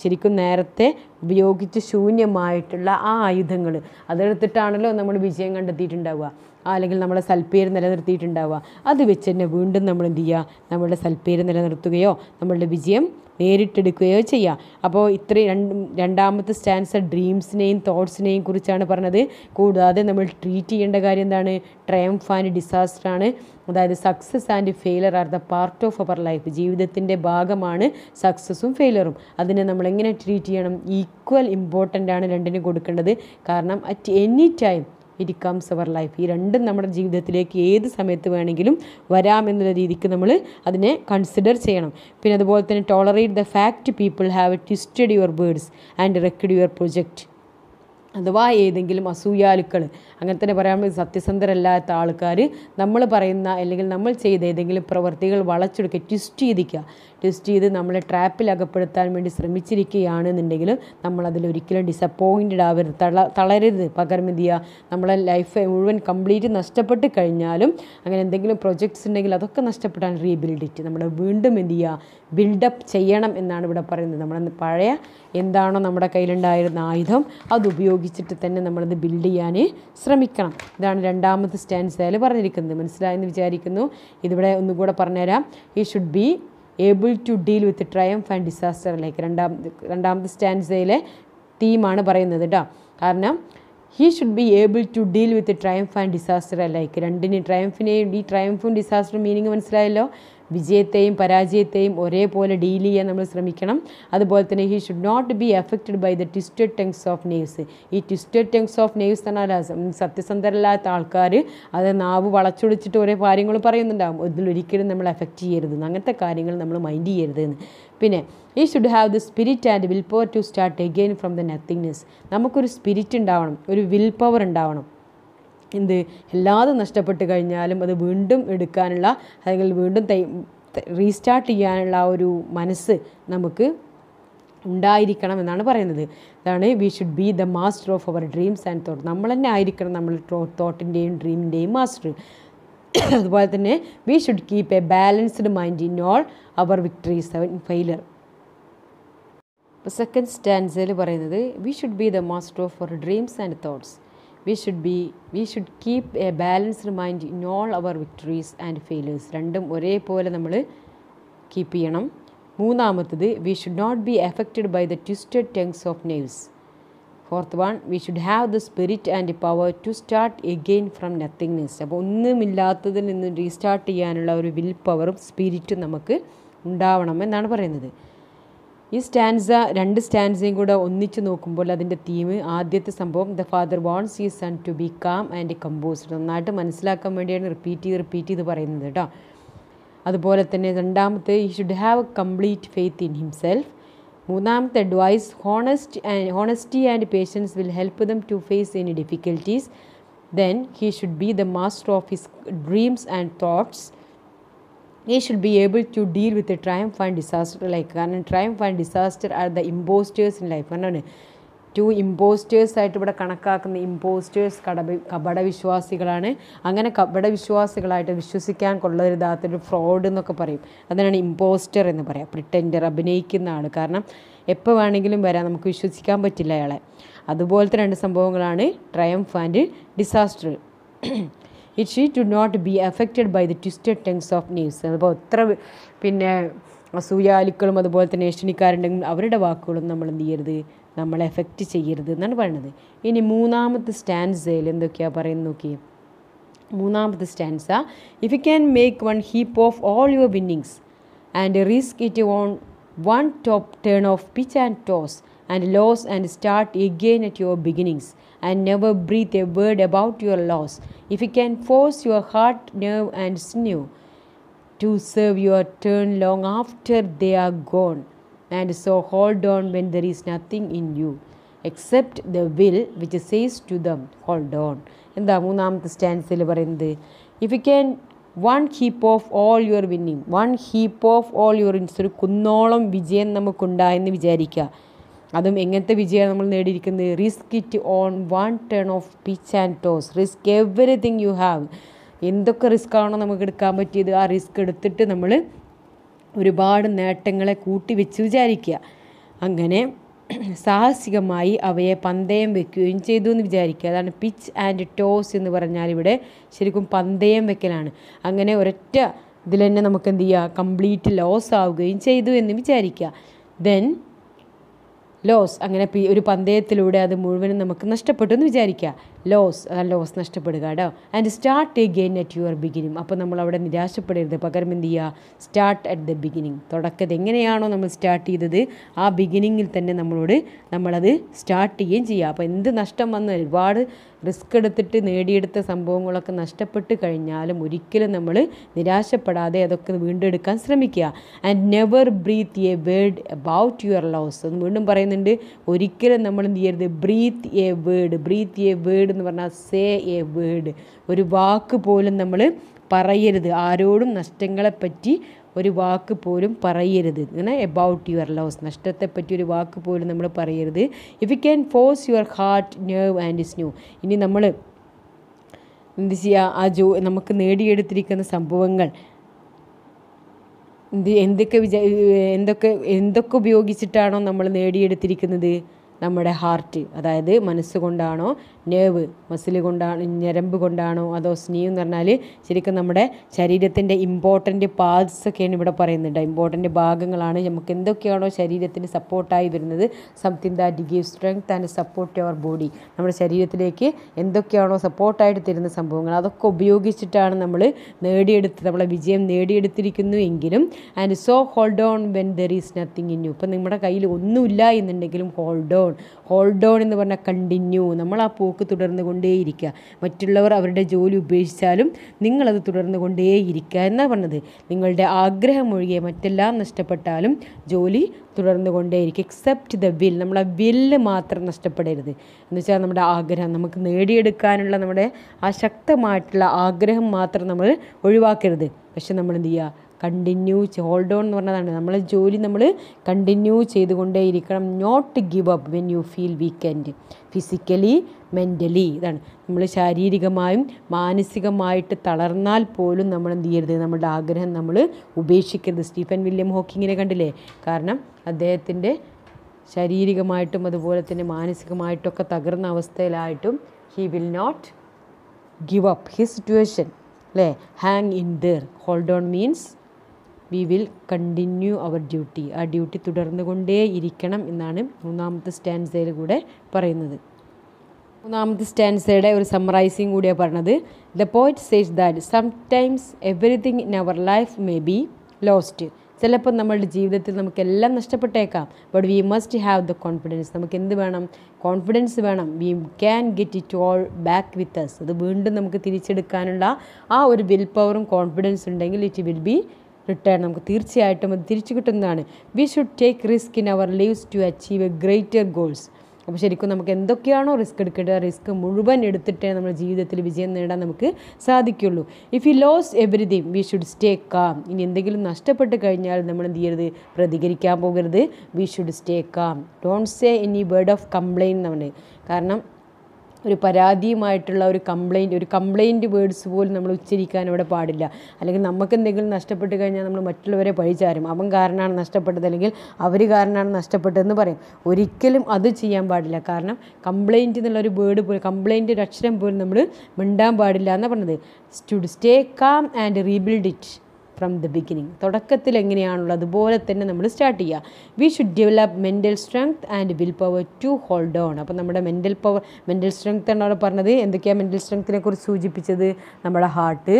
ശരിക്കും നേരത്തെ ഉപയോഗിച്ച് ശൂന്യമായിട്ടുള്ള ആ ആയുധങ്ങൾ അതെടുത്തിട്ടാണല്ലോ നമ്മൾ വിജയം കണ്ടെത്തിയിട്ടുണ്ടാവുക, അല്ലെങ്കിൽ നമ്മളെ സൽപ്പേര് നിലനിർത്തിയിട്ടുണ്ടാവുക. അത് വെച്ച് തന്നെ വീണ്ടും നമ്മൾ എന്ത് ചെയ്യുക? നമ്മളുടെ സൽപ്പേര് നിലനിർത്തുകയോ നമ്മളുടെ വിജയം നേരിട്ടെടുക്കുകയോ ചെയ്യുക. അപ്പോൾ രണ്ടാമത്തെ സ്റ്റാൻസ ഡ്രീംസിനെയും തോട്ട്സിനെയും കുറിച്ചാണ് പറഞ്ഞത്. കൂടാതെ നമ്മൾ ട്രീറ്റ് ചെയ്യേണ്ട കാര്യം എന്താണ്? ട്രയംഫ് ആൻഡ് ഡിസാസ്റ്റർ ആണ്. അതായത് success and failure are the part of our life. ജീവിതത്തിൻ്റെ ഭാഗമാണ് സക്സസ്സും ഫെയിലറും. അതിനെ നമ്മൾ എങ്ങനെ ട്രീറ്റ് ചെയ്യണം? ഈക്വൽ ഇമ്പോർട്ടൻ്റ് ആണ് രണ്ടിനും കൊടുക്കേണ്ടത്. കാരണം at any time it comes our life. ഈ രണ്ടും നമ്മുടെ ജീവിതത്തിലേക്ക് ഏത് സമയത്ത് വേണമെങ്കിലും വരാമെന്നുള്ള രീതിക്ക് നമ്മൾ അതിനെ കൺസിഡർ ചെയ്യണം. പിന്നെ അതുപോലെ തന്നെ tolerate the fact people have twisted your words and record your project. അഥവാ ഏതെങ്കിലും അസൂയാലുക്കൾ, അങ്ങനെ തന്നെ പറയാൻ സത്യസന്ധരല്ലാത്ത ആൾക്കാർ നമ്മൾ പറയുന്ന അല്ലെങ്കിൽ നമ്മൾ ചെയ്ത ഏതെങ്കിലും പ്രവർത്തികൾ വളച്ചെടുക്കുക, ട്വിസ്റ്റ് ചെയ്ത് നമ്മളെ ട്രാപ്പിൽ അകപ്പെടുത്താൻ വേണ്ടി ശ്രമിച്ചിരിക്കുകയാണെന്നുണ്ടെങ്കിൽ നമ്മളതിലൊരിക്കലും ഡിസപ്പോയിൻറ്റഡ് ആവരുത്, തളരരുത്. പകരം എന്ത് ചെയ്യുക, നമ്മളെ ലൈഫ് മുഴുവൻ കംപ്ലീറ്റ് നഷ്ടപ്പെട്ട് കഴിഞ്ഞാലും അങ്ങനെ എന്തെങ്കിലും പ്രൊജക്ട്സ് ഉണ്ടെങ്കിൽ അതൊക്കെ നഷ്ടപ്പെട്ടാൽ റീബിൽഡ് ഇറ്റ്, നമ്മൾ വീണ്ടും എന്ത് ചെയ്യുക, ബിൽഡപ്പ് ചെയ്യണം എന്നാണ് ഇവിടെ പറയുന്നത്. നമ്മൾ പഴയ എന്താണോ നമ്മുടെ കയ്യിലുണ്ടായിരുന്ന ആയുധം അത് ഉപയോഗിച്ചിട്ട് തന്നെ നമ്മളത് ബിൽഡ് ചെയ്യാൻ ശ്രമിക്കണം. ഇതാണ് രണ്ടാമത്തെ സ്റ്റാൻസയിൽ പറഞ്ഞിരിക്കുന്നത്. മനസ്സിലായെന്ന് വിചാരിക്കുന്നു. ഇതിവിടെ ഒന്നുകൂടെ പറഞ്ഞുതരാം. He should be able to deal with triumph and disaster. Like രണ്ടാമത്തെ സ്റ്റാൻസയിലെ തീമാണ് പറയുന്നത് കേട്ടോ. കാരണം he should be able to deal with triumph and disaster. Like രണ്ടിനെയും, ട്രയംഫിനെയും ഈ ട്രയംഫും ഡിസാസ്റ്ററും മീനിങ് മനസ്സിലായല്ലോ. വിജയത്തെയും പരാജയത്തെയും ഒരേപോലെ ഡീൽ ചെയ്യാൻ നമ്മൾ ശ്രമിക്കണം. അതുപോലെ തന്നെ he should not be affected by the twisted tongues of knaves. ഈ ട്വിസ്റ്റഡ് ടങ്സ് ഓഫ് നെയ്വ്സ് പറഞ്ഞാൽ സത്യസന്ധരല്ലാത്ത ആൾക്കാർ അത് നാവ് വളച്ചൊടിച്ചിട്ട് ഓരോ കാര്യങ്ങൾ പറയുന്നുണ്ടാകും. ഇതിലൊരിക്കലും നമ്മൾ എഫക്റ്റ് ചെയ്യരുത്, അങ്ങനത്തെ കാര്യങ്ങൾ നമ്മൾ മൈൻഡ് ചെയ്യരുത് എന്ന്. പിന്നെ ഈ should have the spirit and will power to start again from the nothingness. നമുക്കൊരു സ്പിരിറ്റ് ഉണ്ടാവണം, ഒരു വിൽ പവർ ഉണ്ടാവണം. എല്ലാതും നഷ്ടപ്പെട്ട് കഴിഞ്ഞാലും അത് വീണ്ടും എടുക്കാനുള്ള, അല്ലെങ്കിൽ വീണ്ടും റീസ്റ്റാർട്ട് ചെയ്യാനുള്ള ഒരു മനസ്സ് നമുക്ക് ഉണ്ടായിരിക്കണം എന്നാണ് പറയുന്നത്. അതാണ് we should be the master of our dreams and thought. നമ്മൾ തന്നെ ആയിരിക്കണം നമ്മൾ തോട്ടിൻ്റെയും ഡ്രീമിൻ്റെയും മാസ്റ്റർ. അതുപോലെ തന്നെ we should keep a balanced mind in all our victories and failure. ഇപ്പോൾ സെക്കൻഡ് സ്റ്റാൻസയിൽ പറയുന്നത് we should be the master of our dreams and thoughts. We should keep a balanced mind in all our victories and failures. രണ്ടും ഒരേപോലെ നമ്മൾ കീപ്പ് ചെയ്യണം. മൂന്നാമത്തത് we should not be affected by the twisted tongues of knaves. Fourth one, we should have the spirit and power to start again from nothingness. അപ്പോൾ ഒന്നുമില്ലാത്തതിൽ നിന്ന് റീസ്റ്റാർട്ട് ചെയ്യാനുള്ള ഒരു വിൽ പവറും സ്പിരിറ്റും നമുക്ക് ഉണ്ടാവണം എന്നാണ് പറയുന്നത്. ഈ രണ്ട് സ്റ്റാൻസയും കൂടെ ഒന്നിച്ച് നോക്കുമ്പോൾ അതിൻ്റെ തീം, ആദ്യത്തെ സംഭവം the father wants his son to be calm and composed. നന്നായിട്ട് മനസ്സിലാക്കാൻ വേണ്ടിയാണ് റിപ്പീറ്റ് ചെയ്ത് പറയുന്നത് കേട്ടോ. അതുപോലെ തന്നെ രണ്ടാമത്തെ he should have a complete faith in himself. മൂന്നാമത്തെ advice honesty and patience will help them to face any difficulties. Then he should be the master of his dreams and thoughts. He should be able to deal with the triumph and disaster. Like കാരണം triumph and disaster are the imposters in life. കാരണം 2 imposters ആയിട്ട് ഇവിടെ കണക്കാക്കുന്ന ഇമ്പോസ്റ്റേഴ്സ് കപടവിശ്വാസികളാണ്. അങ്ങനെ കപടവിശ്വാസികളായിട്ട് വിശ്വസിക്കാൻ കൊള്ളരുതാത്തൊരു ഫ്രോഡ് എന്നൊക്കെ പറയും. അതിനാണ് ഇമ്പോസ്റ്റർ എന്ന് പറയാം. പ്രിറ്റൻഡർ, അഭിനയിക്കുന്ന ആൾ. കാരണം എപ്പോൾ വേണമെങ്കിലും വരാം, നമുക്ക് വിശ്വസിക്കാൻ പറ്റില്ല അയാളെ. അതുപോലത്തെ 2 സംഭവങ്ങളാണ് triumph and disaster. It she to not be affected by the twisted tongues of knaves. അപ്പോൾ എത്ര അസൂയാലുക്കളും അതുപോലെ തന്നെ ഏഷ്യനിക്കാരുണ്ടെങ്കിൽ അവരുടെ വാക്കുകളും നമ്മൾ എന്ത് ചെയ്യരുത്, നമ്മളെ എഫക്റ്റ് ചെയ്യരുത് എന്നാണ് പറയുന്നത്. ഇനി മൂന്നാമത്തെ സ്റ്റാൻസയിൽ എന്തൊക്കെയാണ് പറയുന്നത് നോക്കി. മൂന്നാമത്തെ stanza, if you can make one heap of all your winnings and risk it on one top turn of pitch and toss and lose and start again at your beginnings and never breathe a word about your loss. If you can force your heart, nerve and sinew to serve your turn long after they are gone, and so hold on when there is nothing in you except the will which says to them, hold on. എന്താ മൂന്നാമത്തെ സ്റ്റാൻസിൽ പറയുന്നത്? If you can one heap of all your winning, one heap of all your wins, ഒരു കുന്നോളം വിജയം നമുക്കുണ്ടായെന്ന് വിചാരിക്കുക. അതും എങ്ങനത്തെ വിജയമാണ് നമ്മൾ നേടിയിരിക്കുന്നത്? Risk it on one turn of pitch and toss. Risk everything you have. എന്തൊക്കെ റിസ്ക് ആണോ നമുക്ക് എടുക്കാൻ പറ്റിയത്, ആ റിസ്ക് എടുത്തിട്ട് നമ്മൾ ഒരുപാട് നേട്ടങ്ങളെ കൂട്ടി വെച്ച് വിചാരിക്കുക. അങ്ങനെ സാഹസികമായി അവയെ പന്തയം വെക്കുകയും ചെയ്തു എന്ന് വിചാരിക്കുക. അതാണ് പിച്ച് ആൻഡ് ടോസ് എന്ന് പറഞ്ഞാൽ ഇവിടെ ശരിക്കും പന്തയം വെക്കലാണ്. അങ്ങനെ ഒരൊറ്റ ഇതിൽ തന്നെ നമുക്ക് എന്ത് ചെയ്യുക, കംപ്ലീറ്റ് ലോസ് ആവുകയും ചെയ്തു എന്ന് വിചാരിക്കുക. ദെൻ ലോസ്, അങ്ങനെ ഒരു പന്തയത്തിലൂടെ അത് മുഴുവനും നമുക്ക് നഷ്ടപ്പെട്ടു എന്ന് വിചാരിക്കുക. ലോസ് നഷ്ടപ്പെടുക കേട്ടോ. And start again at your beginning. അപ്പോൾ നമ്മൾ അവിടെ നിരാശപ്പെടരുത്, പകരം എന്ത് ചെയ്യുക, സ്റ്റാർട്ട് അറ്റ് ദ ബിഗിനിങ്. തുടക്കത്തിൽ എങ്ങനെയാണോ നമ്മൾ സ്റ്റാർട്ട് ചെയ്തത് ആ ബിഗിനിങ്ങിൽ തന്നെ നമ്മളത് സ്റ്റാർട്ട് ചെയ്യുകയും ചെയ്യുക. അപ്പോൾ എന്ത് നഷ്ടം വന്നു, ഒരുപാട് റിസ്ക് എടുത്തിട്ട് നേടിയെടുത്ത സംഭവങ്ങളൊക്കെ നഷ്ടപ്പെട്ട് കഴിഞ്ഞാലും ഒരിക്കലും നമ്മൾ നിരാശപ്പെടാതെ അതൊക്കെ വീണ്ടെടുക്കാൻ ശ്രമിക്കുക. And never breathe a word about your loss. എന്ന് വീണ്ടും പറയുന്നുണ്ട്, ഒരിക്കലും നമ്മൾ എന്ത് ചെയ്യരുത്, ബ്രീത്ത് എ വേർഡ് എന്ന് പറഞ്ഞാൽ സേ എ വേർഡ്, ഒരു വാക്ക് പോലും നമ്മൾ പറയരുത്, ആരോടും നഷ്ടങ്ങളെപ്പറ്റി ഒരു വാക്ക് പോലും പറയരുത്. അങ്ങനെ എബൌട്ട് യുവർ ലോസ്, നഷ്ടത്തെപ്പറ്റി ഒരു വാക്ക് പോലും നമ്മൾ പറയരുത്. If you can force your heart nerve and sinew. ഇനി നമ്മൾ എന്ത് ചെയ്യുക, നമുക്ക് നേടിയെടുത്തിരിക്കുന്ന സംഭവങ്ങൾ എന്തൊക്കെ ഉപയോഗിച്ചിട്ടാണോ നമ്മൾ നേടിയെടുത്തിരിക്കുന്നത്, നമ്മുടെ ഹാർട്ട്, അതായത് മനസ്സുകൊണ്ടാണോ, നേർവ് മസിൽ കൊണ്ടാണോ, ഞരമ്പ് കൊണ്ടാണോ, അതോ സ്നീ എന്ന് പറഞ്ഞാൽ ശരിക്കും നമ്മുടെ ശരീരത്തിൻ്റെ ഇമ്പോർട്ടൻ്റ് പാർട്സൊക്കെയാണ് ഇവിടെ പറയുന്നുണ്ട്. ഇമ്പോർട്ടൻ്റ് ഭാഗങ്ങളാണ് നമുക്ക് എന്തൊക്കെയാണോ ശരീരത്തിന് സപ്പോർട്ടായി വരുന്നത്, something that give strength and support our body. നമ്മുടെ ശരീരത്തിലേക്ക് എന്തൊക്കെയാണോ സപ്പോർട്ടായിട്ട് തരുന്ന സംഭവങ്ങൾ അതൊക്കെ ഉപയോഗിച്ചിട്ടാണ് നമ്മൾ നമ്മളെ വിജയം നേടിയെടുത്തിരിക്കുന്നു എങ്കിലും. And so hold on when there is nothing in you. ഇപ്പം നമ്മുടെ കയ്യിൽ ഒന്നുമില്ല എന്നുണ്ടെങ്കിലും ഹോൾഡ് ഓൺ എന്ന് പറഞ്ഞാൽ കണ്ടിന്യൂ, നമ്മൾ ആ പോക്ക് തുടർന്ന് കൊണ്ടേയിരിക്കുക. മറ്റുള്ളവർ അവരുടെ ജോലി ഉപേക്ഷിച്ചാലും നിങ്ങളത് തുടർന്ന് കൊണ്ടേയിരിക്കുക എന്നാണ് പറഞ്ഞത്. നിങ്ങളുടെ ആഗ്രഹം ഒഴികെ മറ്റെല്ലാം നഷ്ടപ്പെട്ടാലും ജോലി തുടർന്ന് കൊണ്ടേയിരിക്കുക. എക്സെപ്റ്റ് ദ വിൽ, നമ്മളെ വില്ല് മാത്രം നഷ്ടപ്പെടരുത്. എന്ന് വെച്ചാൽ നമ്മുടെ ആഗ്രഹം, നമുക്ക് നേടിയെടുക്കാനുള്ള നമ്മുടെ ആ ശക്തമായിട്ടുള്ള ആഗ്രഹം മാത്രം നമ്മൾ ഒഴിവാക്കരുത്. പക്ഷെ നമ്മൾ എന്ത് ചെയ്യുക, കണ്ടിന്യൂ ഹോൾഡ് ഓൺ എന്ന് പറഞ്ഞതാണ് നമ്മളെ ജോലി നമ്മൾ കണ്ടിന്യൂ ചെയ്തുകൊണ്ടേയിരിക്കണം. Not give up when you feel weakened physically mentally. ഇതാണ്, നമ്മൾ ശാരീരികമായും മാനസികമായിട്ട് തളർന്നാൽ പോലും നമ്മൾ എന്ത് ചെയ്യരുത്, നമ്മുടെ ആഗ്രഹം നമ്മൾ ഉപേക്ഷിക്കരുത്. സ്റ്റീഫൻ വില്യം ഹോക്കിങ്ങിനെ കണ്ടില്ലേ, കാരണം അദ്ദേഹത്തിൻ്റെ ശാരീരികമായിട്ടും അതുപോലെ തന്നെ മാനസികമായിട്ടൊക്കെ തകർന്ന അവസ്ഥയിലായിട്ടും he will not give up his situation, അല്ലേ, hang in there. Hold on means we will continue our duty, ആ ഡ്യൂട്ടി തുടർന്നു കൊണ്ടേ ഇരിക്കണം എന്നാണ് മൂന്നാമത്തെ സ്റ്റാൻസയിൽ കൂടെ പറയുന്നത്. മൂന്നാമത്തെ സ്റ്റാൻസയുടെ ഒരു സമ്മറൈസിങ് കൂടിയാണ് പറഞ്ഞത്. The poet says that sometimes everything in our life may be lost. ചിലപ്പോൾ നമ്മളുടെ ജീവിതത്തിൽ നമുക്കെല്ലാം നഷ്ടപ്പെട്ടേക്കാം. But we must have the confidence. നമുക്ക് എന്ത് വേണം, കോൺഫിഡൻസ് വേണം. We can get it all back with us. അത് വീണ്ടും നമുക്ക് തിരിച്ചെടുക്കാനുള്ള ആ ഒരു വിൽ പവറും കോൺഫിഡൻസ് ഉണ്ടെങ്കിൽ ഇറ്റ് വിൽ ബി റിട്ടേൺ, നമുക്ക് തീർച്ചയായിട്ടും അത് തിരിച്ചു കിട്ടുന്നതാണ്. We should take risk in our lives to achieve a greater goals. അപ്പോൾ ശരിക്കും നമുക്ക് എന്തൊക്കെയാണോ റിസ്ക് എടുക്കേണ്ടത്, റിസ്ക് മുഴുവൻ എടുത്തിട്ടേ നമ്മുടെ ജീവിതത്തിൽ വിജയം നേടാൻ നമുക്ക് സാധിക്കുള്ളൂ. If you lose everything we should stay calm. ഇനി എന്തെങ്കിലും നഷ്ടപ്പെട്ട് കഴിഞ്ഞാൽ നമ്മൾ എന്ത് ചെയ്യരുത്, പ്രതികരിക്കാൻ പോകരുത്. We should stay calm. Don't say any word of complaint എന്നാണ്. കാരണം ഒരു പരാതിയുമായിട്ടുള്ള ഒരു കംപ്ലൈൻറ്റ് വേർഡ്സ് പോലും നമ്മൾ ഉച്ചരിക്കാൻ ഇവിടെ പാടില്ല. അല്ലെങ്കിൽ നമുക്ക് എന്തെങ്കിലും നഷ്ടപ്പെട്ട് കഴിഞ്ഞാൽ നമ്മൾ മറ്റുള്ളവരെ പഴിചാരും, അവൻ കാരണമാണ് നഷ്ടപ്പെട്ടത് അല്ലെങ്കിൽ അവർ കാരണമാണ് നഷ്ടപ്പെട്ടതെന്ന് പറയും. ഒരിക്കലും അത് ചെയ്യാൻ പാടില്ല. കാരണം കംപ്ലൈൻറ്റ് എന്നുള്ളൊരു വേർഡ് പോലും, കംപ്ലൈൻറ്റ് ഒരു അക്ഷരം പോലും നമ്മൾ മിണ്ടാൻ പാടില്ല എന്നാണ് പറഞ്ഞത്. Should stay calm and rebuild it from the beginning. തുടക്കത്തിൽ എങ്ങനെയാണുള്ളത് അതുപോലെ തന്നെ നമ്മൾ സ്റ്റാർട്ട് ചെയ്യുക. We should develop mental strength and will power to hold on. അപ്പോൾ നമ്മുടെ മെൻ്റൽ സ്ട്രെങ്ത് എന്നാണ് അവിടെ പറഞ്ഞത്. എന്തൊക്കെയാണ് മെൻ്റൽ സ്ട്രെങ്ത്തിനെ കുറിച്ച് സൂചിപ്പിച്ചത്, നമ്മുടെ ഹാർട്ട്,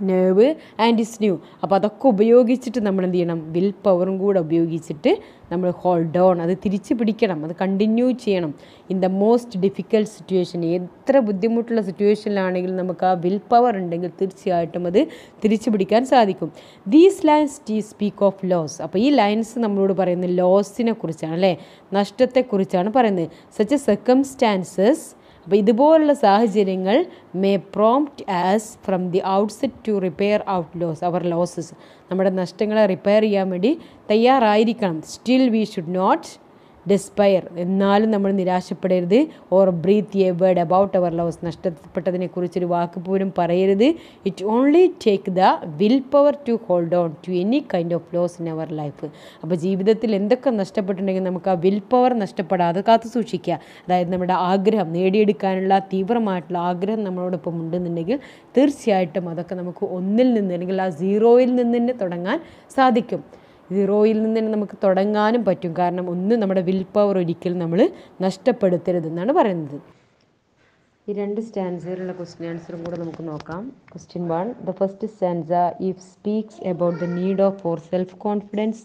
നെർവ് ആൻഡ് സ്നൂ. അപ്പോൾ അതൊക്കെ ഉപയോഗിച്ചിട്ട് നമ്മൾ എന്ത് ചെയ്യണം, വിൽ പവറും കൂടെ ഉപയോഗിച്ചിട്ട് നമ്മൾ ഹോൾഡ് ഓൺ, അത് തിരിച്ച് പിടിക്കണം, അത് കണ്ടിന്യൂ ചെയ്യണം. In the most difficult situation, എത്ര ബുദ്ധിമുട്ടുള്ള സിറ്റുവേഷനിലാണെങ്കിലും നമുക്ക് ആ വിൽ പവർ ഉണ്ടെങ്കിൽ തീർച്ചയായിട്ടും അത് തിരിച്ചു പിടിക്കാൻ സാധിക്കും. These lines speak of loss. അപ്പോൾ ഈ ലൈൻസ് നമ്മളോട് പറയുന്നത് ലോസിനെ കുറിച്ചാണ്, അല്ലേ, നഷ്ടത്തെക്കുറിച്ചാണ് പറയുന്നത്. സച്ച് സർക്കംസ്റ്റാൻസസ്, അപ്പോൾ ഇതുപോലുള്ള സാഹചര്യങ്ങൾ may prompt us from the outset to repair out loss our losses. നമ്മുടെ നഷ്ടങ്ങളെ റിപ്പയർ ചെയ്യാൻ വേണ്ടി തയ്യാറായിരിക്കണം. Still we should not despair, എന്നാലും നമ്മൾ നിരാശപ്പെടരുത്. Or breathe a word about our loss, നഷ്ടപ്പെട്ടതിനെക്കുറിച്ചൊരു വാക്ക് പോലും പറയരുത്. It only take the will power to hold on to any kind of loss in our life. അപ്പോൾ ജീവിതത്തിൽ എന്തൊക്കെ നഷ്ടപ്പെട്ടിട്ടുണ്ടെങ്കിൽ നമുക്ക് ആ വിൽ പവർ നഷ്ടപ്പെടാതെ കാത്തു സൂക്ഷിക്കുക. അതായത് നമ്മുടെ ആഗ്രഹം നേടിയെടുക്കാനുള്ള തീവ്രമായിട്ടുള്ള ആഗ്രഹം നമ്മളോടൊപ്പം ഉണ്ടെന്നുണ്ടെങ്കിൽ തീർച്ചയായിട്ടും അതൊക്കെ നമുക്ക് ഒന്നിൽ നിന്ന് അല്ലെങ്കിൽ ആ സീറോയിൽ നിന്ന് തന്നെ തുടങ്ങാൻ സാധിക്കും. സീറോയിൽ നിന്ന് തന്നെ നമുക്ക് തുടങ്ങാനും പറ്റും. കാരണം നമ്മുടെ വിൽ പവർ ഒരിക്കലും നമ്മൾ നഷ്ടപ്പെടുത്തരുതെന്നാണ് പറയുന്നത്. ഈ രണ്ട് സ്റ്റാൻസയിലുള്ള ക്വസ്റ്റ്യൻ ആൻസറും കൂടെ നമുക്ക് നോക്കാം. Question 1, the first stanza if speaks about the need of for self confidence.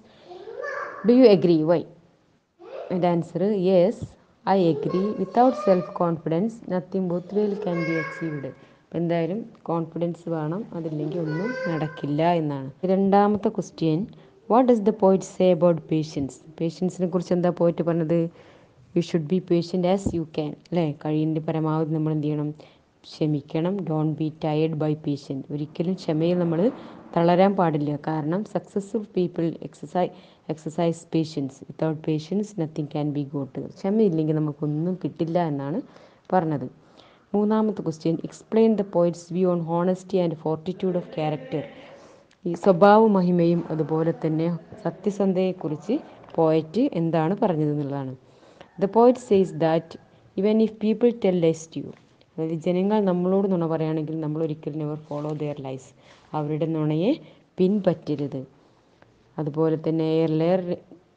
Do you agree? Why? എൻ്റെ answer yes, I agree. Without self confidence nothing both can be achieved. അപ്പം എന്തായാലും കോൺഫിഡൻസ് വേണം, അതില്ലെങ്കിൽ ഒന്നും നടക്കില്ല എന്നാണ്. രണ്ടാമത്തെ question, what does the poet say about patience? പേഷ്യൻസിനെ കുറിച്ച് എന്താ പോയിറ്റ് പറഞ്ഞത്? You should be patient as you can, അല്ലേ? കഴിയുന്ന പരമാവധി നമ്മൾ എന്ത് ചെയ്യണം? ക്ഷമിക്കണം. Don't be tired by patient. ഒരിക്കലും ക്ഷമയിൽ നമ്മൾ തളരാൻ പാടില്ല. കാരണം successful people exercise patience. Without patience nothing can be got. ക്ഷമയില്ലെങ്കിൽ നമുക്കൊന്നും കിട്ടില്ല എന്നാണ് പറഞ്ഞത്. മൂന്നാമത്തെ question, explain the poet's view on honesty and fortitude of character. ഈ സ്വഭാവ മഹിമയും അതുപോലെ തന്നെ സത്യസന്ധതയെക്കുറിച്ച് പോയറ്റ് എന്താണ് പറഞ്ഞതെന്നുള്ളതാണ്. The poet says that even if people tell lies to you, അതായത് ജനങ്ങൾ നമ്മളോട് നുണ പറയുകയാണെങ്കിൽ നമ്മൾ ഒരിക്കലും നെവർ ഫോളോ ദെയർ ലൈസ്, അവരുടെ നുണയെ പിൻപറ്റരുത്. അതുപോലെ തന്നെ liar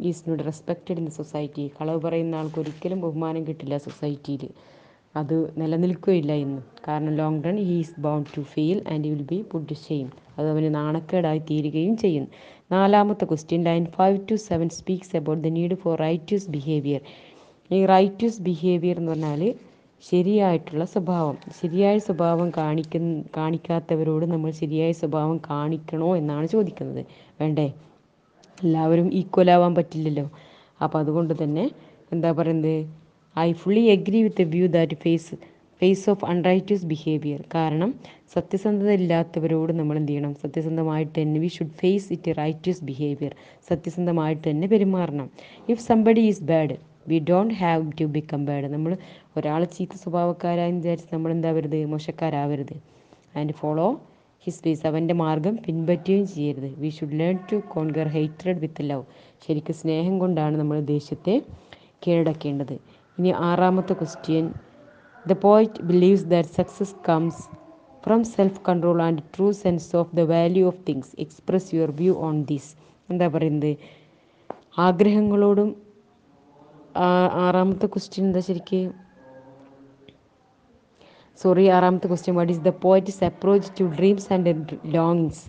is not respected in the society. കളവ് പറയുന്ന ആൾക്ക് ഒരിക്കലും ബഹുമാനം കിട്ടില്ല സൊസൈറ്റിയിൽ, അത് നിലനിൽക്കുകയില്ല ഇന്ന്. കാരണം long run he is bound to fail and will be put to shame. അത് അവന് നാണക്കേടായി തീരുകയും ചെയ്യും. നാലാമത്തെ question, line 5 to 7 speaks about the need for righteous behaviour. ഈ റൈറ്റ്യസ് ബിഹേവിയർ എന്ന് പറഞ്ഞാൽ ശരിയായിട്ടുള്ള സ്വഭാവം. ശരിയായ സ്വഭാവം കാണിക്കാത്തവരോട് നമ്മൾ ശരിയായ സ്വഭാവം കാണിക്കണോ എന്നാണ് ചോദിക്കുന്നത്. വേണ്ടേ? എല്ലാവരും ഈക്വൽ ആവാൻ പറ്റില്ലല്ലോ. അപ്പോൾ അതുകൊണ്ട് തന്നെ എന്താ പറയുന്നത്, I fully agree with a view that face of unrighteous behaviour. കാരണം സത്യസന്ധത ഇല്ലാത്തവരോട് നമ്മൾ എന്ത് ചെയ്യണം? സത്യസന്ധമായിട്ട് തന്നെ we should face it righteous behaviour. സത്യസന്ധമായിട്ട് തന്നെ പെരുമാറണം. If somebody is bad we don't have to become bad. നമ്മൾ ഒരാൾ ചീത്ത സ്വഭാവക്കാരായി വിചാരിച്ച് നമ്മൾ എന്താവരുത്? മോശക്കാരാവരുത്. ആൻഡ് ഫോളോ ഹിസ് വേസ്, അവൻ്റെ മാർഗം പിൻപറ്റുകയും ചെയ്യരുത്. We should learn to conquer hatred with love. ശരിക്കും സ്നേഹം കൊണ്ടാണ് നമ്മൾ ദേഷ്യത്തെ കീഴടക്കേണ്ടത്. ഇനി ആറാമത്തെ question, the poet believes that success comes from self control and true sense of the value of things. Express your view on this. എന്താ പറയുന്നത്? ആഗ്രഹങ്ങളോടും ആറാമത്തെ ക്വസ്റ്റ്യൻ എന്താ ശരിക്ക്? ആറാമത്തെ question, what is the poet's approach to dreams and longs?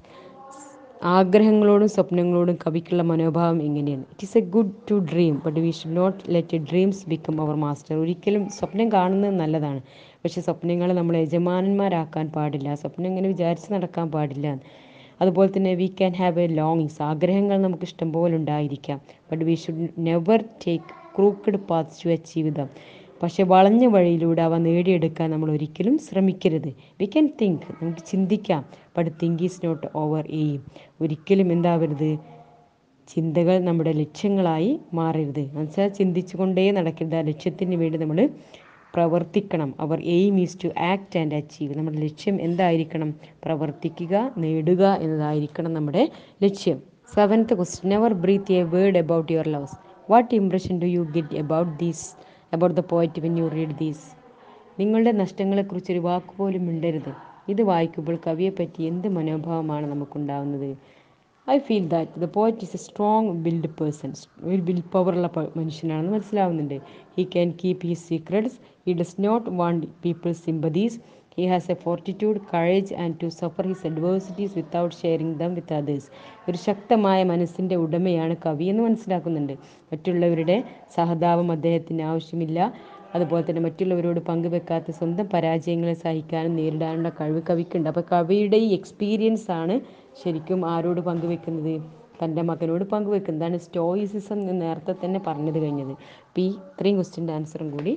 ആഗ്രഹങ്ങളോടും സ്വപ്നങ്ങളോടും കവിക്കുള്ള മനോഭാവം എങ്ങനെയാണ്? It is a good to dream but we should not let dreams become our master. ഒരിക്കലും സ്വപ്നം കാണുന്നത് നല്ലതാണ്, പക്ഷേ സ്വപ്നങ്ങളെ നമ്മൾ യജമാനന്മാരാക്കാൻ പാടില്ല. സ്വപ്നം ഇങ്ങനെ വിചാരിച്ച് നടക്കാൻ പാടില്ല. അതുപോലെ തന്നെ we can have a longings. ആഗ്രഹങ്ങൾ നമുക്ക് ഇഷ്ടം പോലെ ഉണ്ടായിരിക്കാം. But we should never take crooked paths to achieve them. പക്ഷെ വളഞ്ഞ വഴിയിലൂടെ അവ നേടിയെടുക്കാൻ നമ്മൾ ഒരിക്കലും ശ്രമിക്കരുത്. വി ക്യാൻ തിങ്ക്, നമുക്ക് ചിന്തിക്കാം. But think is not our aim. ഒരിക്കലും എന്താവരുത്? ചിന്തകൾ നമ്മുടെ ലക്ഷ്യങ്ങളായി മാറരുത്. എന്നുവെച്ചാൽ ചിന്തിച്ചു കൊണ്ടേ നടക്കരുത്. ആ ലക്ഷ്യത്തിന് വേണ്ടി നമ്മൾ പ്രവർത്തിക്കണം. Our aim is to act and achieve. നമ്മുടെ ലക്ഷ്യം എന്തായിരിക്കണം? പ്രവർത്തിക്കുക, നേടുക എന്നതായിരിക്കണം നമ്മുടെ ലക്ഷ്യം. Seventh question, never breathe a word about your loves. What impression do you get about the poet when you read these? നിങ്ങളുടെ നഷ്ടങ്ങളെക്കുറിച്ചൊരു വാക്കുപോലും മിണ്ടരുത്. ഇത് വായിക്കുമ്പോൾ കവിയെപ്പറ്റി എന്ത് മനോഭാവമാണ് നമുക്കുണ്ടാവുന്നത്? I feel that the poet is a strong willed person. Will പവറുള്ള മനുഷ്യനാണെന്ന് മനസ്സിലാവുന്നുണ്ട്. He can keep his secrets. He does not want people's sympathies. He has a fortitude, courage and to suffer his adversities without sharing them with others. ഒരു ശക്തമായ മനസ്സിൻ്റെ ഉടമയാണ് കവി എന്ന് മനസ്സിലാക്കുന്നുണ്ട്. മറ്റുള്ളവരുടെ സഹതാപം അദ്ദേഹത്തിന് ആവശ്യമില്ല. അതുപോലെ തന്നെ മറ്റുള്ളവരോട് പങ്കുവെക്കാത്ത സ്വന്തം പരാജയങ്ങളെ സഹിക്കാനും നേരിടാനുള്ള കഴിവ് കവിക്കുണ്ട്. അപ്പോൾ കവിയുടെ ഈ എക്സ്പീരിയൻസ് ആണ് ശരിക്കും ആരോട് പങ്കുവെക്കുന്നത്? തൻ്റെ മകനോട് പങ്കുവെക്കുന്നതാണ് സ്റ്റോയിസിസം എന്ന് നേരത്തെ തന്നെ പറഞ്ഞത് കഴിഞ്ഞത്. അപ്പോൾ ഈ ഇത്രയും ക്വസ്റ്റ്യൻ്റെ ആൻസറും കൂടി